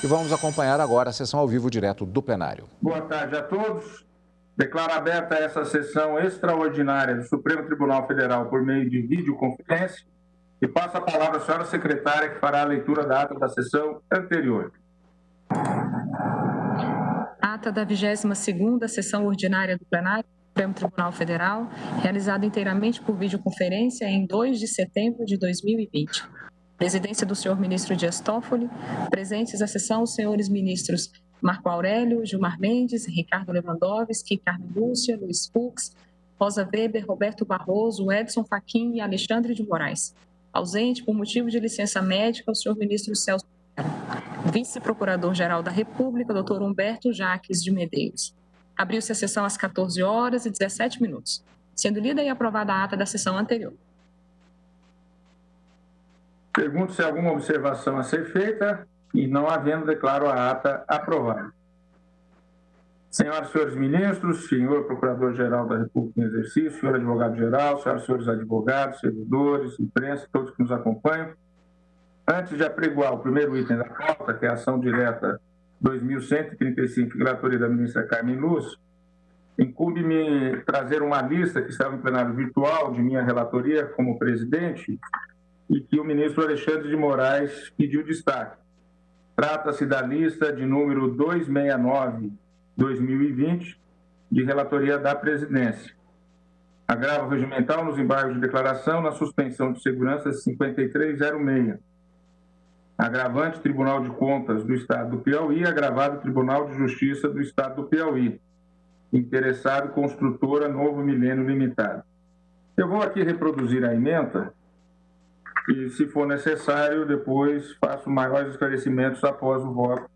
E vamos acompanhar agora a sessão ao vivo direto do plenário. Boa tarde a todos. Declaro aberta essa sessão extraordinária do Supremo Tribunal Federal por meio de videoconferência e passo a palavra à senhora secretária, que fará a leitura da ata da sessão anterior. Ata da 22ª sessão ordinária do plenário do Supremo Tribunal Federal, realizada inteiramente por videoconferência em 2 de setembro de 2020. Presidência do senhor ministro Dias Toffoli, presentes à sessão os senhores ministros Marco Aurélio, Gilmar Mendes, Ricardo Lewandowski, Carmen Lúcia, Luiz Fux, Rosa Weber, Roberto Barroso, Edson Fachin e Alexandre de Moraes. Ausente por motivo de licença médica o senhor ministro Celso Mello. Vice-procurador-geral da República, doutor Humberto Jaques de Medeiros. Abriu-se a sessão às 14h17, sendo lida e aprovada a ata da sessão anterior. Pergunto se há alguma observação a ser feita e, não havendo, declaro a ata aprovada. Senhoras e senhores ministros, senhor Procurador-Geral da República em exercício, senhor Advogado-Geral, senhoras e senhores advogados, servidores, imprensa, todos que nos acompanham, antes de apregoar o primeiro item da pauta, que é a ação direta 2135, de relatoria da ministra Carmen Lúcia, incumbe-me trazer uma lista que estava em plenário virtual de minha relatoria como presidente e que o ministro Alexandre de Moraes pediu destaque. Trata-se da lista de número 269/2020, de relatoria da presidência. Agravo regimental nos embargos de declaração na suspensão de segurança 5306. Agravante Tribunal de Contas do Estado do Piauí, agravado Tribunal de Justiça do Estado do Piauí. Interessado Construtora Novo Milênio Limitada. Eu vou aqui reproduzir a ementa e, se for necessário, depois faço maiores esclarecimentos após o voto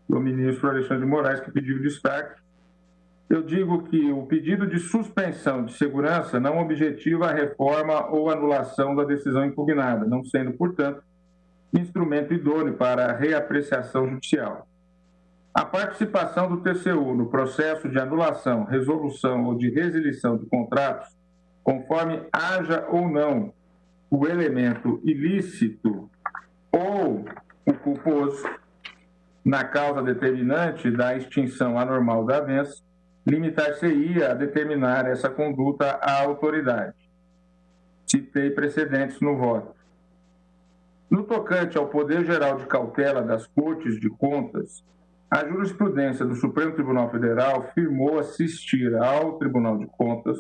do ministro Alexandre de Moraes, que pediu destaque. Eu digo que o pedido de suspensão de segurança não objetiva a reforma ou anulação da decisão impugnada, não sendo, portanto, instrumento idôneo para a reapreciação judicial. A participação do TCU no processo de anulação, resolução ou de resilição de contratos, conforme haja ou não o elemento ilícito ou o culposo na causa determinante da extinção anormal da havença, limitar-se-ia a determinar essa conduta à autoridade. Citei precedentes no voto. No tocante ao poder geral de cautela das Cortes de Contas, a jurisprudência do Supremo Tribunal Federal firmou assistir ao Tribunal de Contas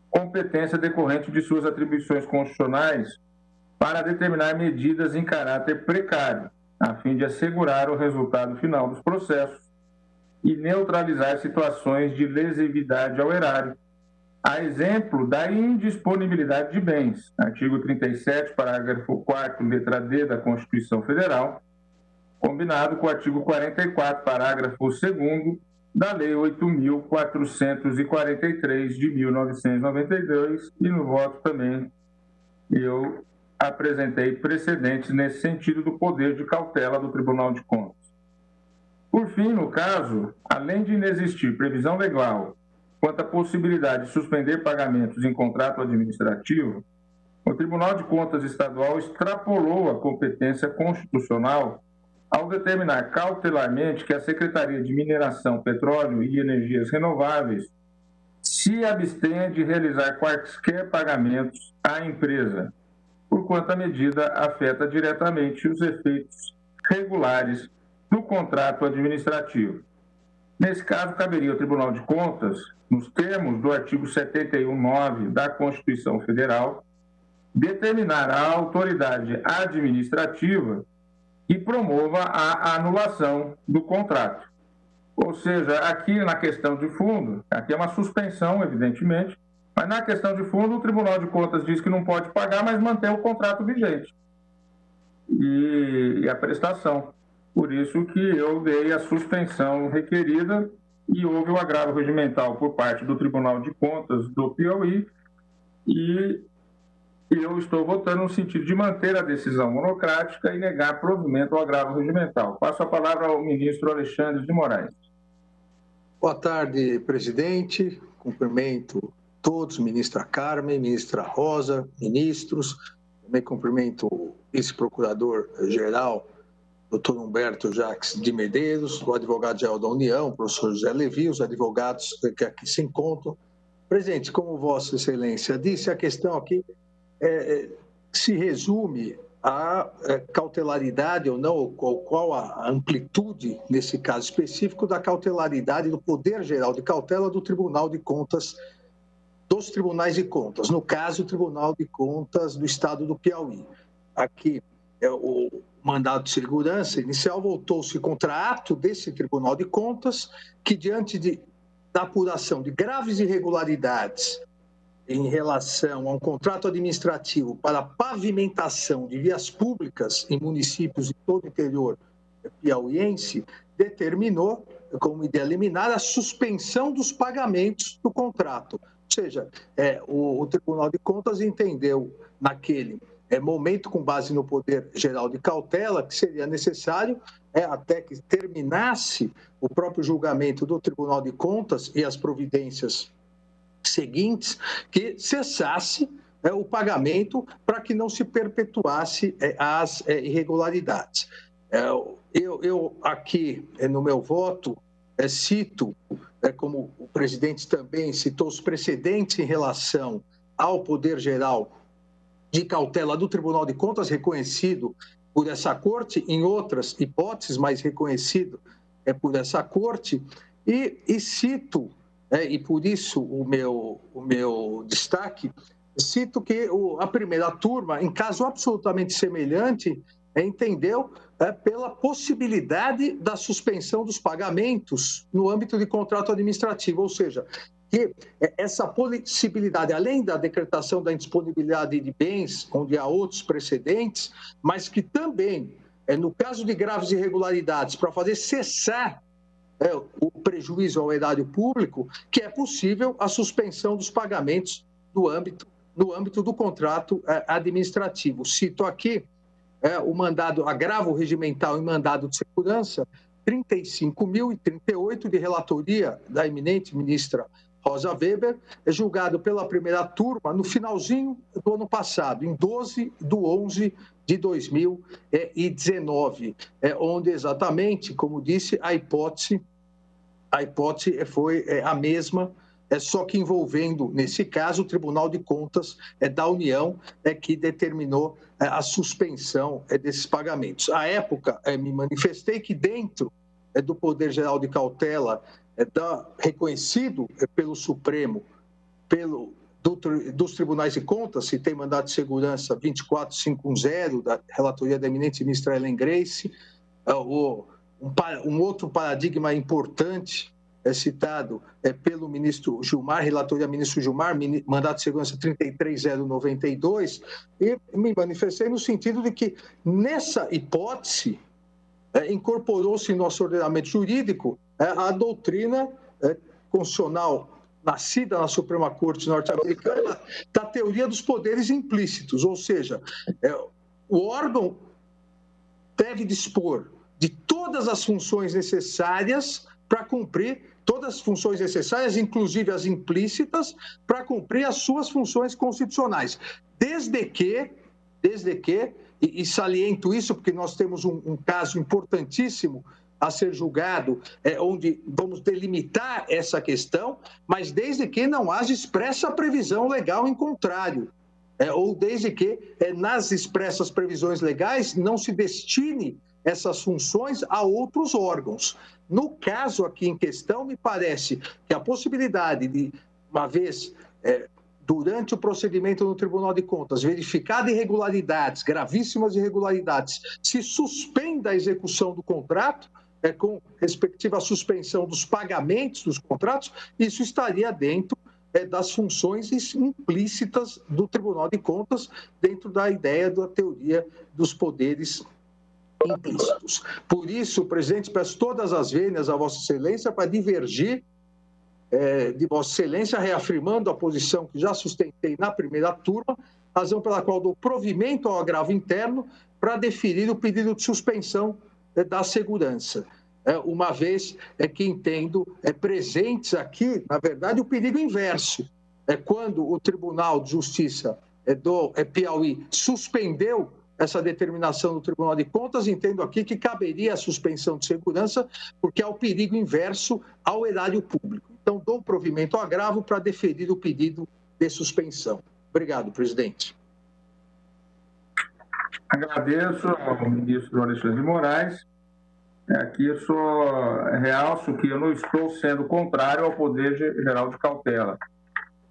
competência decorrente de suas atribuições constitucionais para determinar medidas em caráter precário, a fim de assegurar o resultado final dos processos e neutralizar situações de lesividade ao erário, a exemplo da indisponibilidade de bens, artigo 37, parágrafo 4º, letra D da Constituição Federal, combinado com o artigo 44, parágrafo 2º, da Lei 8.443 de 1992, e no voto também eu apresentei precedentes nesse sentido do poder de cautela do Tribunal de Contas. Por fim, no caso, além de inexistir previsão legal quanto à possibilidade de suspender pagamentos em contrato administrativo, o Tribunal de Contas Estadual extrapolou a competência constitucional ao determinar cautelarmente que a Secretaria de Mineração, Petróleo e Energias Renováveis se abstenha de realizar quaisquer pagamentos à empresa, porquanto a medida afeta diretamente os efeitos regulares do contrato administrativo. Nesse caso, caberia ao Tribunal de Contas, nos termos do artigo 71(9) da Constituição Federal, determinar a autoridade administrativa e promova a anulação do contrato. Ou seja, aqui na questão de fundo, aqui é uma suspensão, evidentemente, mas na questão de fundo o Tribunal de Contas diz que não pode pagar, mas mantém o contrato vigente e a prestação. Por isso que eu dei a suspensão requerida e houve o agravo regimental por parte do Tribunal de Contas do Piauí e eu estou votando no sentido de manter a decisão monocrática e negar provimento ao agravo regimental. Passo a palavra ao ministro Alexandre de Moraes. Boa tarde, presidente. Cumprimento todos, ministra Carmen, ministra Rosa, ministros. Também cumprimento o vice-procurador-geral doutor Humberto Jacques de Medeiros, o advogado-geral da União, o professor José Levi, os advogados que aqui se encontram. Presidente, como Vossa Excelência disse, a questão aqui se resume à cautelaridade ou não, ou qual a amplitude, nesse caso específico, da cautelaridade do poder geral de cautela do Tribunal de Contas, dos Tribunais de Contas, no caso, o Tribunal de Contas do Estado do Piauí. Aqui, o mandado de segurança inicial voltou-se contra ato desse Tribunal de Contas, que, diante da apuração de graves irregularidades em relação a um contrato administrativo para pavimentação de vias públicas em municípios de todo o interior piauiense, determinou, como ideia liminar, a suspensão dos pagamentos do contrato. Ou seja, o Tribunal de Contas entendeu, naquele momento, com base no poder geral de cautela, que seria necessário, até que terminasse o próprio julgamento do Tribunal de Contas e as providências seguintes, que cessasse o pagamento para que não se perpetuasse as irregularidades. Eu aqui, no meu voto, cito, como o presidente também citou, os precedentes em relação ao poder geral de cautela do Tribunal de Contas, reconhecido por essa Corte, em outras hipóteses, mas reconhecido por essa Corte, e cito, e por isso o meu destaque, cito que a primeira turma, em caso absolutamente semelhante, entendeu pela possibilidade da suspensão dos pagamentos no âmbito de contrato administrativo, ou seja, que essa possibilidade, além da decretação da indisponibilidade de bens, onde há outros precedentes, mas que também, no caso de graves irregularidades, para fazer cessar o prejuízo ao erário público, que é possível a suspensão dos pagamentos no âmbito do contrato administrativo. Cito aqui o mandado agravo regimental e mandado de segurança 35.038 de relatoria da eminente ministra Rosa Weber, julgado pela primeira turma no finalzinho do ano passado, em 12/11 de 2019, onde exatamente, como disse, a hipótese foi a mesma, só que envolvendo, nesse caso, o Tribunal de Contas da União, que determinou a suspensão desses pagamentos. À época, me manifestei que dentro do Poder Geral de Cautela, reconhecido pelo Supremo, dos Tribunais de Contas, citei mandado de segurança 24510, da relatoria da eminente ministra Ellen Grace, um outro paradigma importante citado pelo ministro Gilmar, relatoria ministro Gilmar, mandado de segurança 33092, e me manifestei no sentido de que, nessa hipótese, incorporou-se em nosso ordenamento jurídico a doutrina constitucional nascida na Suprema Corte norte-americana da teoria dos poderes implícitos, ou seja, o órgão deve dispor de todas as funções necessárias para cumprir, todas as funções necessárias, inclusive as implícitas, para cumprir as suas funções constitucionais, desde que, e saliento isso porque nós temos um caso importantíssimo a ser julgado, onde vamos delimitar essa questão, mas desde que não haja expressa previsão legal em contrário, ou desde que nas expressas previsões legais não se destine essas funções a outros órgãos. No caso aqui em questão, me parece que a possibilidade de, uma vez durante o procedimento no Tribunal de Contas, verificada irregularidades, gravíssimas irregularidades, se suspenda a execução do contrato, com respectiva suspensão dos pagamentos dos contratos, isso estaria dentro das funções implícitas do Tribunal de Contas, dentro da ideia da teoria dos poderes implícitos. Por isso, presidente, peço todas as vênias a Vossa Excelência para divergir de Vossa Excelência, reafirmando a posição que já sustentei na primeira turma, razão pela qual dou provimento ao agravo interno para deferir o pedido de suspensão da segurança, uma vez que entendo presentes aqui, na verdade, o perigo inverso. Quando o Tribunal de Justiça do Piauí suspendeu essa determinação do Tribunal de Contas, entendo aqui que caberia a suspensão de segurança, porque há o perigo inverso ao erário público. Então, dou provimento ao agravo para deferir o pedido de suspensão. Obrigado, presidente. Agradeço ao ministro Alexandre de Moraes. Aqui eu só realço que eu não estou sendo contrário ao Poder Geral de Cautela.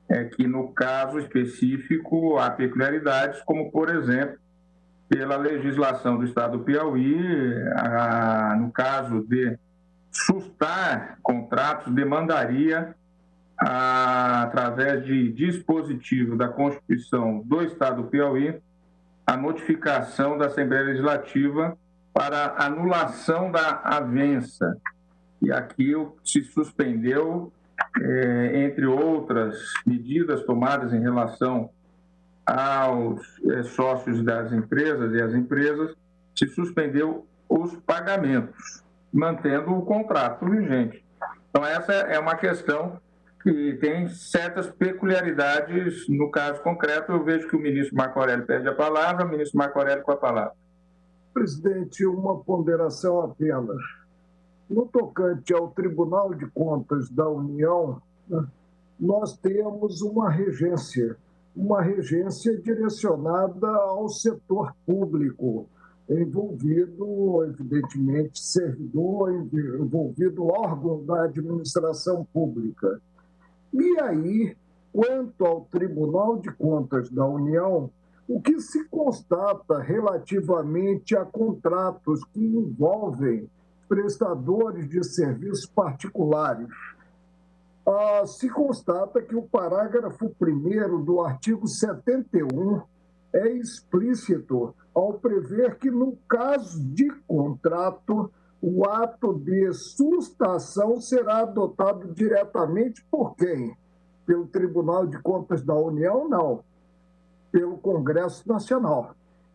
É que, no caso específico, há peculiaridades, como, por exemplo, pela legislação do Estado do Piauí, no caso de sustar contratos, demandaria, através de dispositivo da Constituição do Estado do Piauí, a notificação da Assembleia Legislativa para anulação da avença. E aqui se suspendeu, entre outras medidas tomadas em relação aos sócios das empresas e as empresas, se suspendeu os pagamentos, mantendo o contrato vigente. Então, essa é uma questão que tem certas peculiaridades. No caso concreto, eu vejo que o ministro Marco Aurélio pede a palavra. Ministro Marco Aurélio, com a palavra. Presidente, uma ponderação apenas. No tocante ao Tribunal de Contas da União, nós temos uma regência direcionada ao setor público, envolvido, evidentemente, servidor, envolvido órgão da administração pública. E aí, quanto ao Tribunal de Contas da União, o que se constata relativamente a contratos que envolvem prestadores de serviços particulares? Se constata que o parágrafo 1º do artigo 71 é explícito ao prever que, no caso de contrato, o ato de sustação será adotado diretamente por quem? Pelo Tribunal de Contas da União? Não. Pelo Congresso Nacional.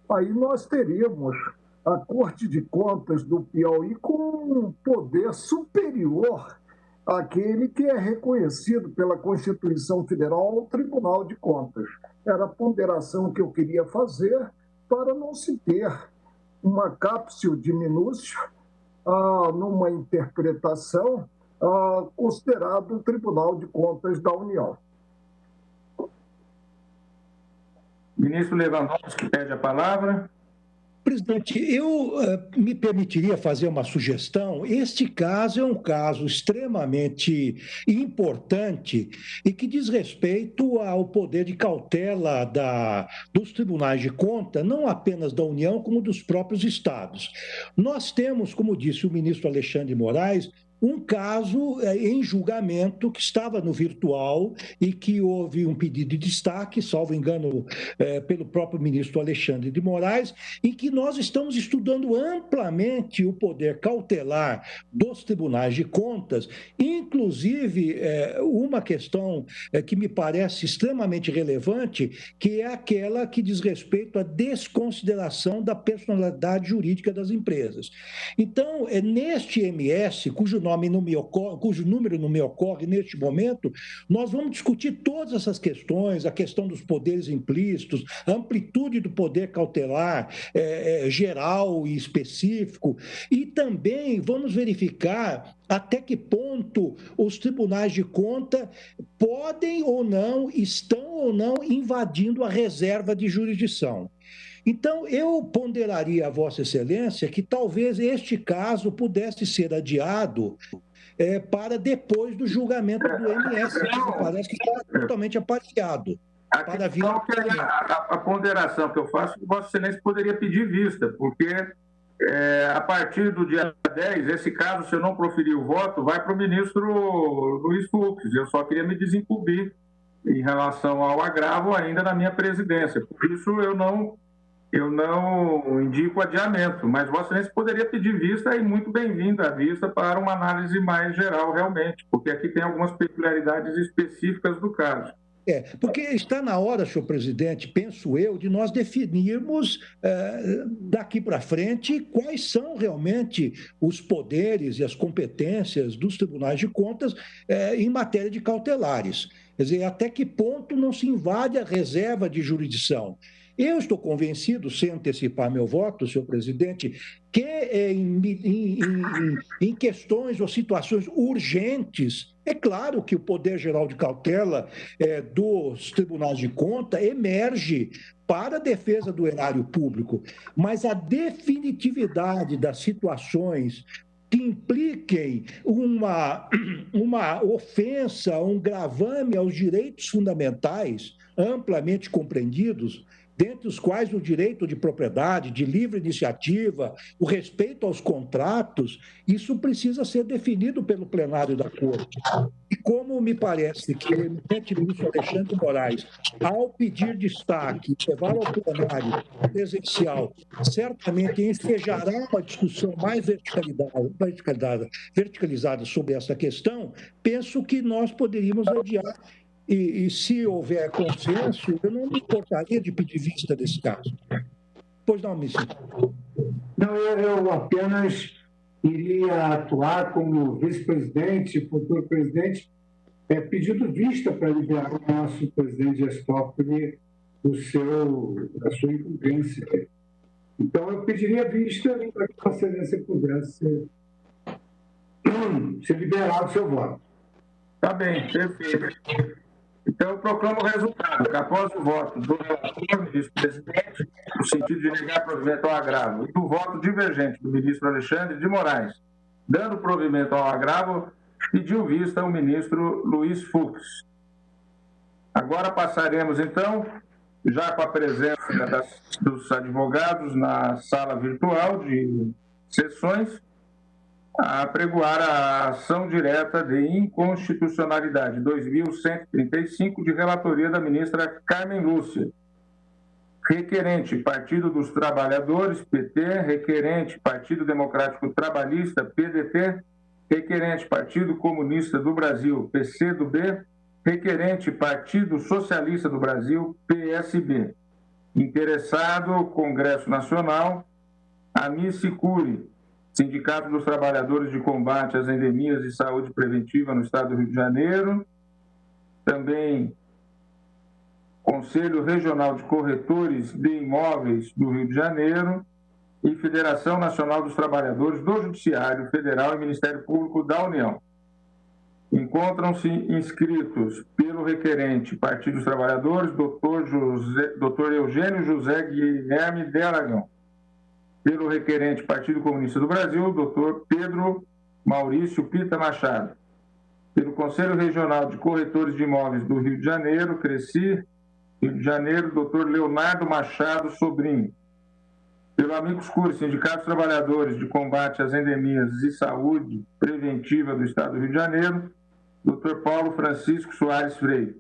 Aí nós teríamos a Corte de Contas do Piauí com um poder superior àquele que é reconhecido pela Constituição Federal ao Tribunal de Contas. Era a ponderação que eu queria fazer para não se ter uma cápsula de minúcia numa interpretação considerado o Tribunal de Contas da União. Ministro Lewandowski pede a palavra. Presidente, eu me permitiria fazer uma sugestão. Este caso é um caso extremamente importante e que diz respeito ao poder de cautela dos tribunais de conta, não apenas da União, como dos próprios estados. Nós temos, como disse o ministro Alexandre de Moraes, um caso em julgamento que estava no virtual e que houve um pedido de destaque, salvo engano, pelo próprio ministro Alexandre de Moraes, em que nós estamos estudando amplamente o poder cautelar dos tribunais de contas, inclusive uma questão que me parece extremamente relevante, que é aquela que diz respeito à desconsideração da personalidade jurídica das empresas. Então, neste MS, cujo número não me ocorre neste momento, nós vamos discutir todas essas questões, a questão dos poderes implícitos, a amplitude do poder cautelar geral e específico, e também vamos verificar até que ponto os tribunais de conta podem ou não, estão ou não invadindo a reserva de jurisdição. Então, eu ponderaria a Vossa Excelência que talvez este caso pudesse ser adiado para depois do julgamento do MS, que me parece que está totalmente aparciado. Para vir a ponderação que eu faço, Vossa Excelência poderia pedir vista, porque a partir do dia 10, esse caso, se eu não proferir o voto, vai para o ministro Luiz Fux. Eu só queria me desincumbir em relação ao agravo ainda na minha presidência. Por isso, eu não indico adiamento, mas Vossa Excelência poderia pedir vista e muito bem-vinda a vista para uma análise mais geral, realmente, porque aqui tem algumas peculiaridades específicas do caso. Porque está na hora, senhor presidente, penso eu, de nós definirmos daqui para frente quais são realmente os poderes e as competências dos tribunais de contas em matéria de cautelares. Quer dizer, até que ponto não se invade a reserva de jurisdição. Eu estou convencido, sem antecipar meu voto, senhor presidente, que em questões ou situações urgentes, é claro que o poder geral de cautela dos tribunais de conta emerge para a defesa do erário público, mas a definitividade das situações que impliquem uma ofensa, um gravame aos direitos fundamentais, amplamente compreendidos, dentre os quais o direito de propriedade, de livre iniciativa, o respeito aos contratos, isso precisa ser definido pelo plenário da Corte. E como me parece que o eminente ministro Alexandre Moraes, ao pedir destaque, levar ao plenário presencial, certamente ensejará uma discussão mais verticalizada sobre essa questão, penso que nós poderíamos adiar. E se houver consenso, eu não me importaria de pedir vista desse caso. Pois não, ministro? Não, eu apenas iria atuar como vice-presidente, futuro presidente, pedindo vista para liberar o nosso presidente Gestófoli da sua incumbência. Então, eu pediria vista para que a excelência pudesse se liberar do seu voto. Tá bem, perfeito. Então, eu proclamo o resultado, que após o voto do relator, vice-presidente, no sentido de negar provimento ao agravo, e do voto divergente do ministro Alexandre de Moraes, dando provimento ao agravo, pediu vista o ministro Luiz Fux. Agora passaremos, então, já com a presença dos advogados na sala virtual de sessões, a apregoar a ação direta de inconstitucionalidade 2135 de relatoria da ministra Carmen Lúcia. Requerente, Partido dos Trabalhadores, PT. Requerente, Partido Democrático Trabalhista, PDT. Requerente, Partido Comunista do Brasil, PCdoB. Requerente, Partido Socialista do Brasil, PSB. Interessado, Congresso Nacional, Amicicuri, Sindicato dos Trabalhadores de Combate às Endemias e Saúde Preventiva no Estado do Rio de Janeiro, também Conselho Regional de Corretores de Imóveis do Rio de Janeiro e Federação Nacional dos Trabalhadores do Judiciário Federal e Ministério Público da União. Encontram-se inscritos pelo requerente Partido dos Trabalhadores, Dr. Eugênio José Guilherme de Aragão. Pelo requerente Partido Comunista do Brasil, Dr. Pedro Maurício Pita Machado. Pelo Conselho Regional de Corretores de Imóveis do Rio de Janeiro, Cresci, Rio de Janeiro, Dr. Leonardo Machado Sobrinho. Pelo Amicus Curiae, Sindicato dos Trabalhadores de Combate às Endemias e Saúde Preventiva do Estado do Rio de Janeiro, Dr. Paulo Francisco Soares Freire.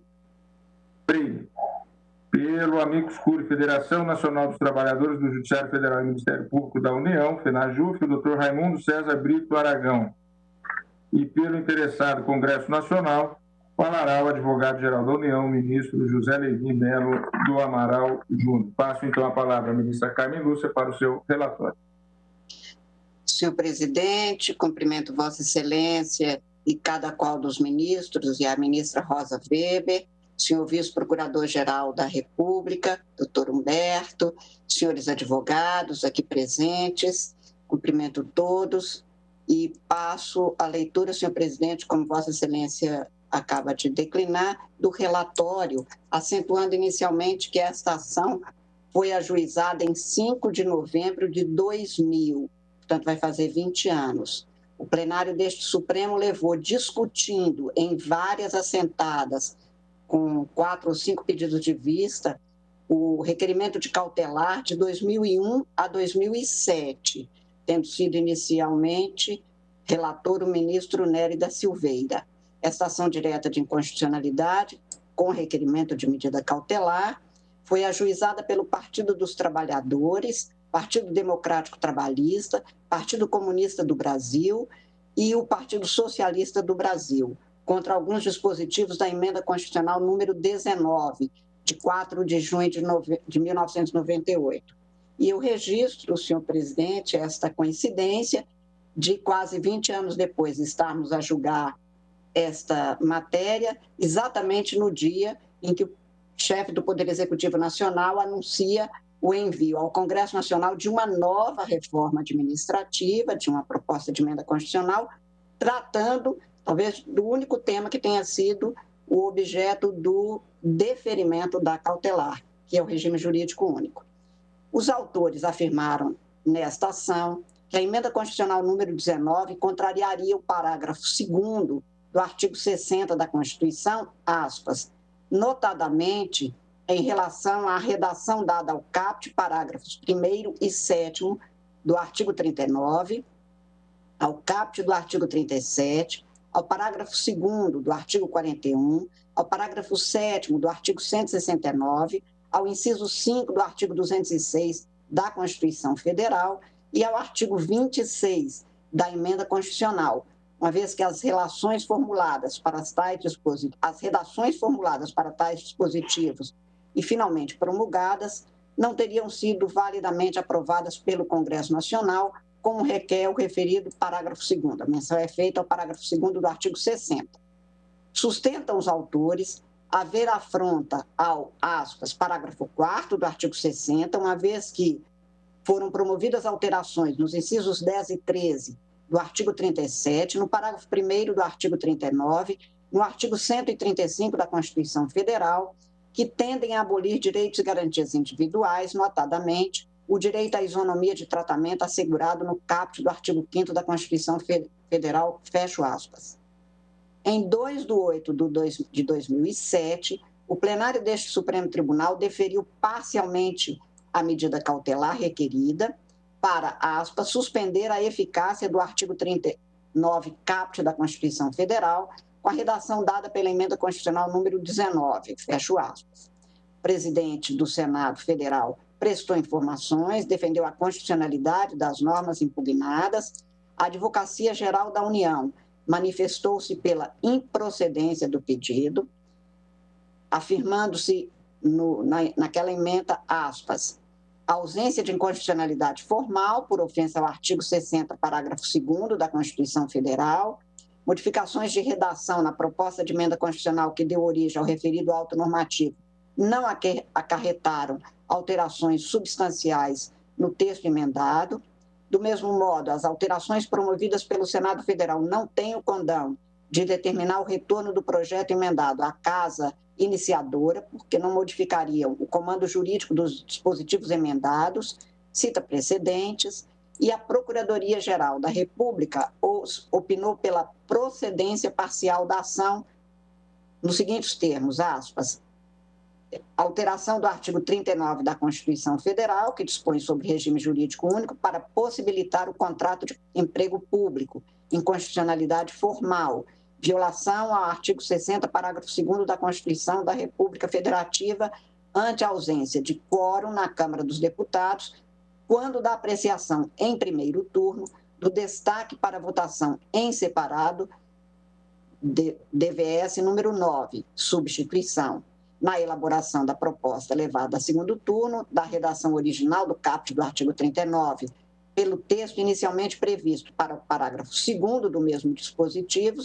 Pelo Amicus Curiae, Federação Nacional dos Trabalhadores do Judiciário Federal e Ministério Público da União, FENAJUF, o Dr. Raimundo César Brito Aragão. E pelo interessado Congresso Nacional, falará o advogado-geral da União, ministro José Levi Melo do Amaral Júnior. Passo, então, a palavra à ministra Carmen Lúcia para o seu relatório. Senhor presidente, cumprimento Vossa Excelência e cada qual dos ministros e a ministra Rosa Weber, senhor vice-procurador-geral da República, doutor Humberto, senhores advogados aqui presentes, cumprimento todos e passo a leitura, senhor presidente, como Vossa Excelência acaba de declinar, do relatório, acentuando inicialmente que esta ação foi ajuizada em 5 de novembro de 2000, portanto vai fazer 20 anos. O plenário deste Supremo levou discutindo em várias assentadas, com 4 ou 5 pedidos de vista, o requerimento de cautelar de 2001 a 2007, tendo sido inicialmente relator o ministro Nery da Silveira. Esta ação direta de inconstitucionalidade, com requerimento de medida cautelar, foi ajuizada pelo Partido dos Trabalhadores, Partido Democrático Trabalhista, Partido Comunista do Brasil e o Partido Socialista do Brasil, contra alguns dispositivos da Emenda Constitucional número 19, de 4 de junho de 1998. E eu registro, senhor presidente, esta coincidência de quase 20 anos depois estarmos a julgar esta matéria, exatamente no dia em que o chefe do Poder Executivo Nacional anuncia o envio ao Congresso Nacional de uma nova reforma administrativa, de uma proposta de emenda constitucional, tratando, talvez, do único tema que tenha sido o objeto do deferimento da cautelar, que é o regime jurídico único. Os autores afirmaram nesta ação que a emenda constitucional número 19 contrariaria o parágrafo 2º do artigo 60 da Constituição, aspas, notadamente em relação à redação dada ao caput, parágrafos 1º e 7º do artigo 39, ao caput do artigo 37, ao parágrafo 2º do artigo 41, ao parágrafo 7º do artigo 169, ao inciso 5 do artigo 206 da Constituição Federal e ao artigo 26 da emenda constitucional, uma vez que as redações formuladas para tais dispositivos e finalmente promulgadas não teriam sido validamente aprovadas pelo Congresso Nacional, como requer o referido parágrafo 2º. A menção é feita ao parágrafo 2º do artigo 60. Sustentam os autores haver afronta ao, aspas, parágrafo 4º do artigo 60, uma vez que foram promovidas alterações nos incisos 10 e 13 do artigo 37, no parágrafo 1º do artigo 39, no artigo 135 da Constituição Federal, que tendem a abolir direitos e garantias individuais, notadamente o direito à isonomia de tratamento assegurado no caput do artigo 5º da Constituição Federal, fecho aspas. Em 2 de 8 de 2007, o plenário deste Supremo Tribunal deferiu parcialmente a medida cautelar requerida para, aspas, suspender a eficácia do artigo 39 caput da Constituição Federal, com a redação dada pela emenda constitucional número 19, fecho aspas. O presidente do Senado Federal prestou informações, defendeu a constitucionalidade das normas impugnadas, a Advocacia Geral da União manifestou-se pela improcedência do pedido, afirmando-se naquela emenda, aspas, a ausência de inconstitucionalidade formal por ofensa ao artigo 60, parágrafo 2º da Constituição Federal, modificações de redação na proposta de emenda constitucional que deu origem ao referido auto normativo não acarretaram alterações substanciais no texto emendado. Do mesmo modo, as alterações promovidas pelo Senado Federal não têm o condão de determinar o retorno do projeto emendado à casa iniciadora, porque não modificariam o comando jurídico dos dispositivos emendados, cita precedentes, e a Procuradoria-Geral da República opinou pela procedência parcial da ação nos seguintes termos, aspas, alteração do artigo 39 da Constituição Federal, que dispõe sobre regime jurídico único para possibilitar o contrato de emprego público, inconstitucionalidade formal, violação ao artigo 60, parágrafo 2º da Constituição da República Federativa, ante a ausência de quórum na Câmara dos Deputados, quando da apreciação em primeiro turno do destaque para votação em separado, DVS número 9, substituição, na elaboração da proposta levada a segundo turno, da redação original do caput do artigo 39, pelo texto inicialmente previsto para o parágrafo 2º do mesmo dispositivo,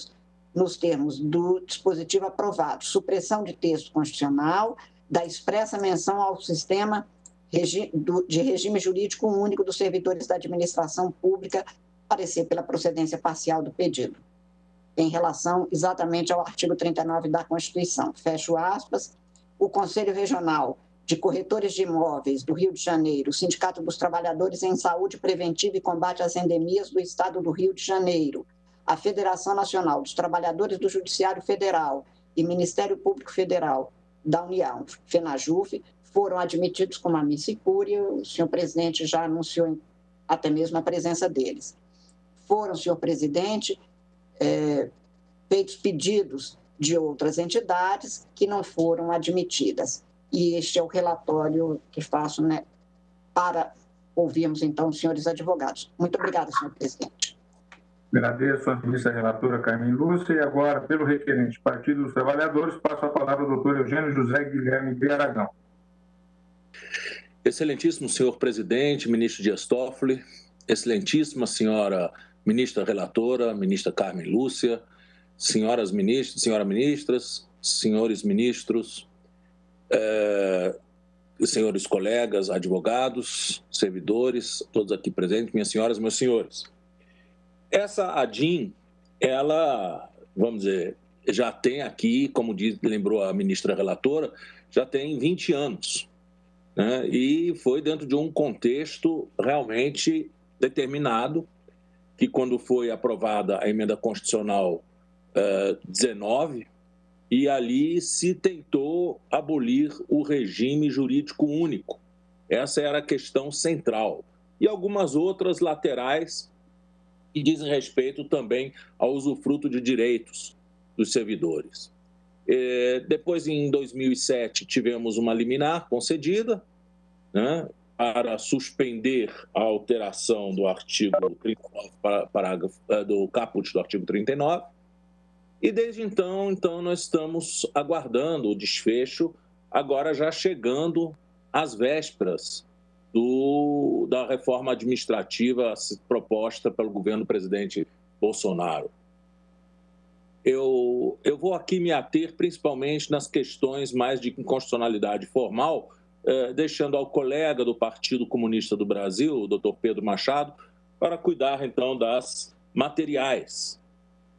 nos termos do dispositivo aprovado, supressão de texto constitucional, da expressa menção ao sistema de regime jurídico único dos servidores da administração pública, parecer pela procedência parcial do pedido, em relação exatamente ao artigo 39 da Constituição. Fecho aspas. O Conselho Regional de Corretores de Imóveis do Rio de Janeiro, o Sindicato dos Trabalhadores em Saúde Preventiva e Combate às Endemias do Estado do Rio de Janeiro, a Federação Nacional dos Trabalhadores do Judiciário Federal e Ministério Público Federal da União, FENAJUF, foram admitidos como amici curiae. O senhor presidente já anunciou até mesmo a presença deles. Foram, senhor presidente, feitos pedidos de outras entidades que não foram admitidas. E este é o relatório que faço, né, para ouvirmos, então, os senhores advogados. Muito obrigada, senhor presidente. Agradeço a ministra relatora Carmen Lúcia. E agora, pelo requerente Partido dos Trabalhadores, passo a palavra ao doutor Eugênio José Guilherme de Aragão. Excelentíssimo senhor presidente, ministro Dias Toffoli, excelentíssima senhora ministra relatora, ministra Carmen Lúcia, senhoras ministras, senhores ministros, senhores colegas, advogados, servidores, todos aqui presentes, minhas senhoras e meus senhores. Essa ADIM, ela, vamos dizer, já tem aqui, como lembrou a ministra relatora, já tem 20 anos, né? E foi dentro de um contexto realmente determinado, que quando foi aprovada a emenda constitucional 19, e ali se tentou abolir o regime jurídico único. Essa era a questão central. E algumas outras laterais que dizem respeito também ao usufruto de direitos dos servidores. Depois, em 2007, tivemos uma liminar concedida, né, para suspender a alteração do artigo 39, parágrafo do caput do artigo 39. E desde então, nós estamos aguardando o desfecho, agora já chegando às vésperas da reforma administrativa proposta pelo governo do presidente Bolsonaro. Eu vou aqui me ater principalmente nas questões mais de inconstitucionalidade formal, deixando ao colega do Partido Comunista do Brasil, o doutor Pedro Machado, para cuidar, então, das materiais,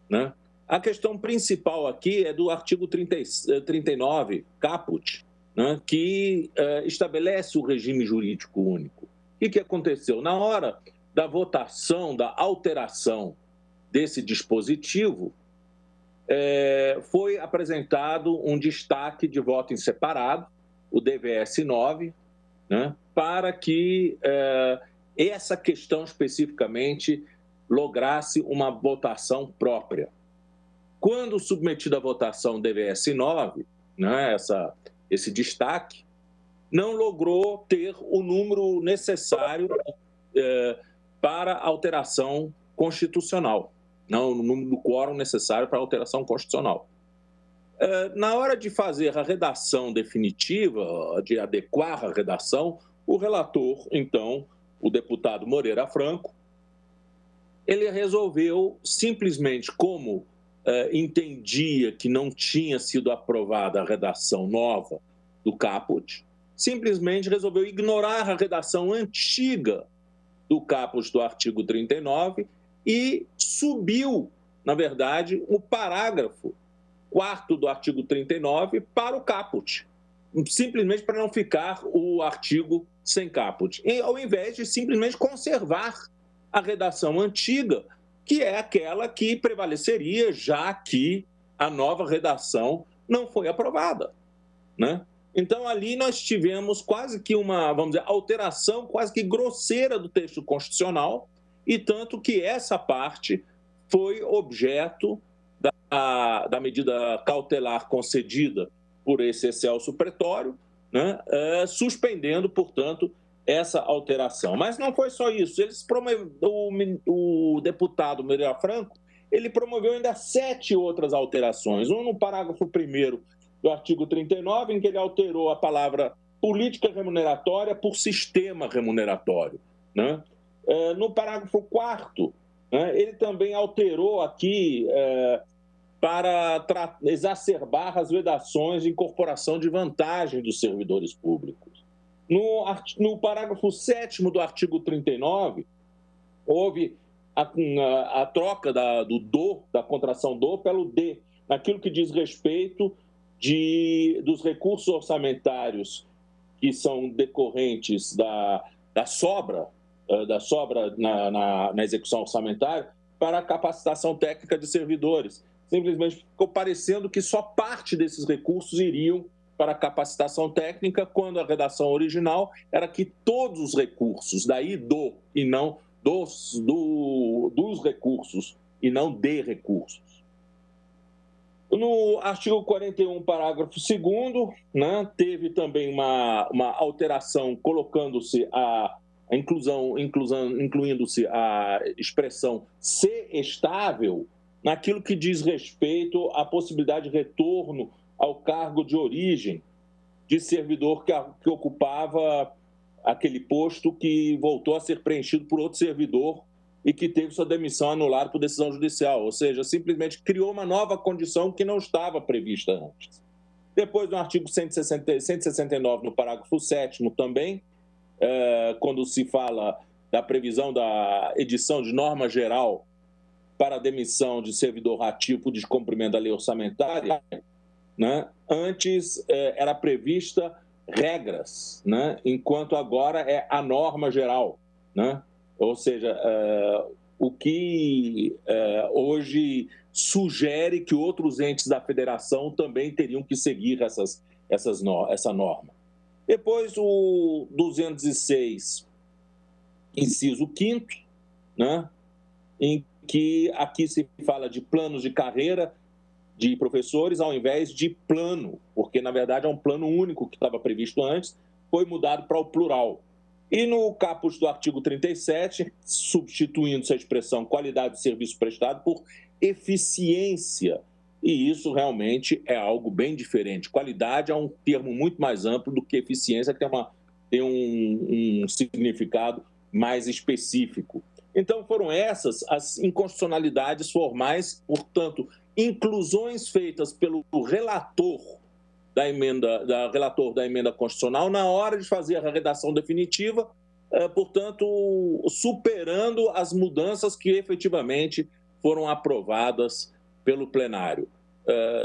né? A questão principal aqui é do artigo 39, caput, né, que estabelece o regime jurídico único. O que aconteceu? Na hora da votação, da alteração desse dispositivo, foi apresentado um destaque de voto em separado, o DVS 9, né, para que essa questão especificamente lograsse uma votação própria. Quando submetido à votação DVS 9, né, esse destaque, não logrou ter o número necessário para alteração constitucional, não o número do quórum necessário para alteração constitucional. Na hora de fazer a redação definitiva, de adequar a redação, o relator, então, o deputado Moreira Franco, ele resolveu simplesmente, como entendia que não tinha sido aprovada a redação nova do caput, simplesmente resolveu ignorar a redação antiga do caput do artigo 39 e subiu, na verdade, o parágrafo 4º do artigo 39 para o caput, simplesmente para não ficar o artigo sem caput, ao invés de simplesmente conservar a redação antiga, que é aquela que prevaleceria, já que a nova redação não foi aprovada, né? Então, ali nós tivemos quase que uma, vamos dizer, alteração quase que grosseira do texto constitucional, e tanto que essa parte foi objeto da medida cautelar concedida por esse excelso pretório, né, suspendendo, portanto, essa alteração. Mas não foi só isso. O deputado Moreira Franco, ele promoveu ainda 7 outras alterações. No parágrafo 1º do artigo 39, em que ele alterou a palavra política remuneratória por sistema remuneratório, né? No parágrafo 4º, né, ele também alterou aqui para exacerbar as vedações de incorporação de vantagem dos servidores públicos. No parágrafo 7º do artigo 39, houve a troca da contração do pelo D, naquilo que diz respeito dos recursos orçamentários que são decorrentes da sobra na execução orçamentária para a capacitação técnica de servidores. Simplesmente ficou parecendo que só parte desses recursos iriam para a capacitação técnica, quando a redação original era que todos os recursos, daí e não dos recursos, e não de recursos. No artigo 41, parágrafo 2º, né, teve também uma alteração, colocando-se incluindo-se a expressão ser estável naquilo que diz respeito à possibilidade de retorno ao cargo de origem de servidor que ocupava aquele posto que voltou a ser preenchido por outro servidor e que teve sua demissão anulada por decisão judicial, ou seja, simplesmente criou uma nova condição que não estava prevista antes. Depois, no artigo 169, no parágrafo 7º também, quando se fala da previsão da edição de norma geral para a demissão de servidor ativo por descumprimento da lei orçamentária, né? Antes era prevista regras, né? Enquanto agora é a norma geral, né? Ou seja, o que hoje sugere que outros entes da federação também teriam que seguir essa norma. Depois, o 206, inciso 5º, né? Em que aqui se fala de planos de carreira de professores ao invés de plano, porque, na verdade, é um plano único que estava previsto antes, foi mudado para o plural. E no caput do artigo 37, substituindo-se a expressão qualidade de serviço prestado por eficiência. E isso realmente é algo bem diferente. Qualidade é um termo muito mais amplo do que eficiência, que tem um significado mais específico. Então, foram essas as inconstitucionalidades formais, portanto, inclusões feitas pelo relator da emenda constitucional na hora de fazer a redação definitiva, portanto, superando as mudanças que efetivamente foram aprovadas pelo plenário.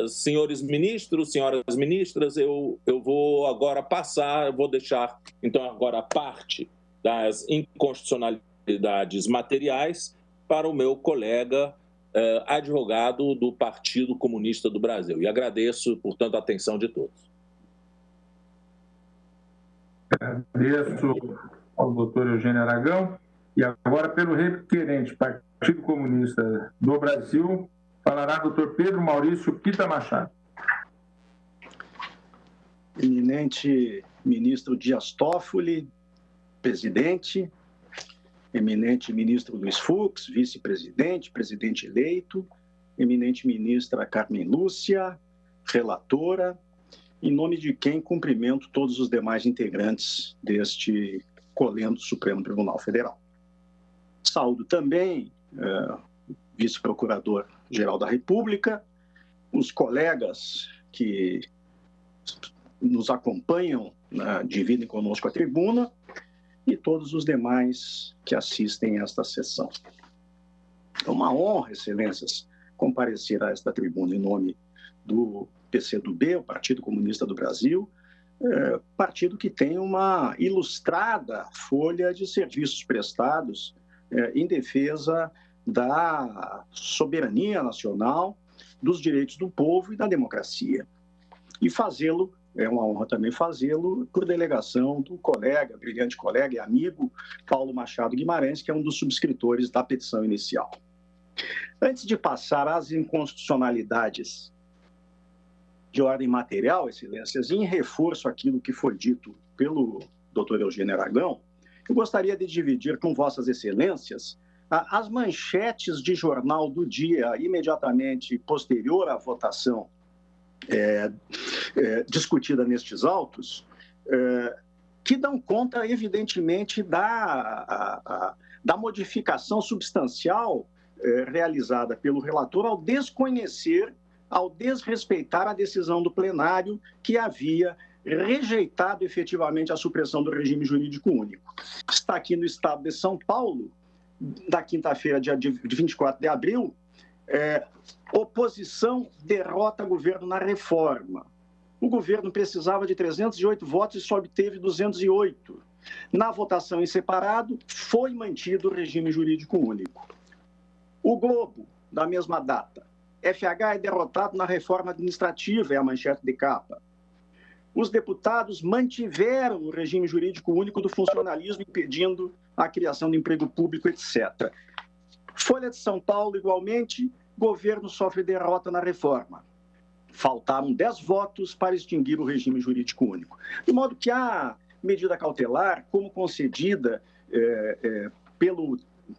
Senhores ministros, senhoras ministras, eu vou agora vou deixar, então, agora a parte das inconstitucionalidades materiais para o meu colega advogado do Partido Comunista do Brasil. E agradeço, portanto, a atenção de todos. Agradeço ao doutor Eugênio Aragão. E agora, pelo requerente Partido Comunista do Brasil, falará o doutor Pedro Maurício Pita Machado. Eminente ministro Dias Toffoli, presidente, eminente ministro Luiz Fux, vice-presidente, presidente eleito, eminente ministra Carmen Lúcia, relatora, em nome de quem cumprimento todos os demais integrantes deste colendo Supremo Tribunal Federal. Saúdo também vice-procurador-geral da República, os colegas que nos acompanham, dividem conosco a tribuna, e todos os demais que assistem a esta sessão. É uma honra, excelências, comparecer a esta tribuna em nome do PCdoB, o Partido Comunista do Brasil, partido que tem uma ilustrada folha de serviços prestados em defesa da soberania nacional, dos direitos do povo e da democracia. E fazê-lo, é uma honra também fazê-lo, por delegação do colega, brilhante colega e amigo, Paulo Machado Guimarães, que é um dos subscritores da petição inicial. Antes de passar às inconstitucionalidades de ordem material, excelências, em reforço àquilo que foi dito pelo doutor Eugênio Aragão, eu gostaria de dividir com vossas excelências as manchetes de jornal do dia imediatamente posterior à votação discutida nestes autos, que dão conta, evidentemente, da modificação substancial realizada pelo relator ao desconhecer, ao desrespeitar a decisão do plenário que havia rejeitado efetivamente a supressão do regime jurídico único. Está aqui no estado de São Paulo, da quinta-feira, dia 24 de abril, oposição derrota governo na reforma. O governo precisava de 308 votos e só obteve 208. Na votação em separado, foi mantido o regime jurídico único. O Globo, da mesma data. FH é derrotado na reforma administrativa, é a manchete de capa. Os deputados mantiveram o regime jurídico único do funcionalismo, impedindo a criação de emprego público, etc. Folha de São Paulo, igualmente, governo sofre derrota na reforma. Faltaram 10 votos para extinguir o regime jurídico único. De modo que a medida cautelar, como concedida pelo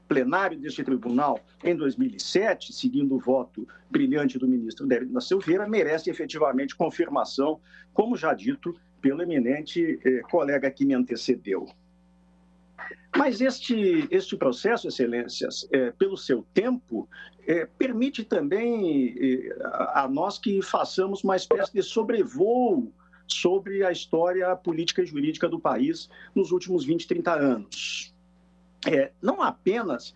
plenário deste tribunal em 2007, seguindo o voto brilhante do ministro Délio da Silveira, merece efetivamente confirmação, como já dito pelo eminente colega que me antecedeu. Mas este processo, Excelências, pelo seu tempo, permite também a nós que façamos uma espécie de sobrevoo sobre a história política e jurídica do país nos últimos 20, 30 anos. Não apenas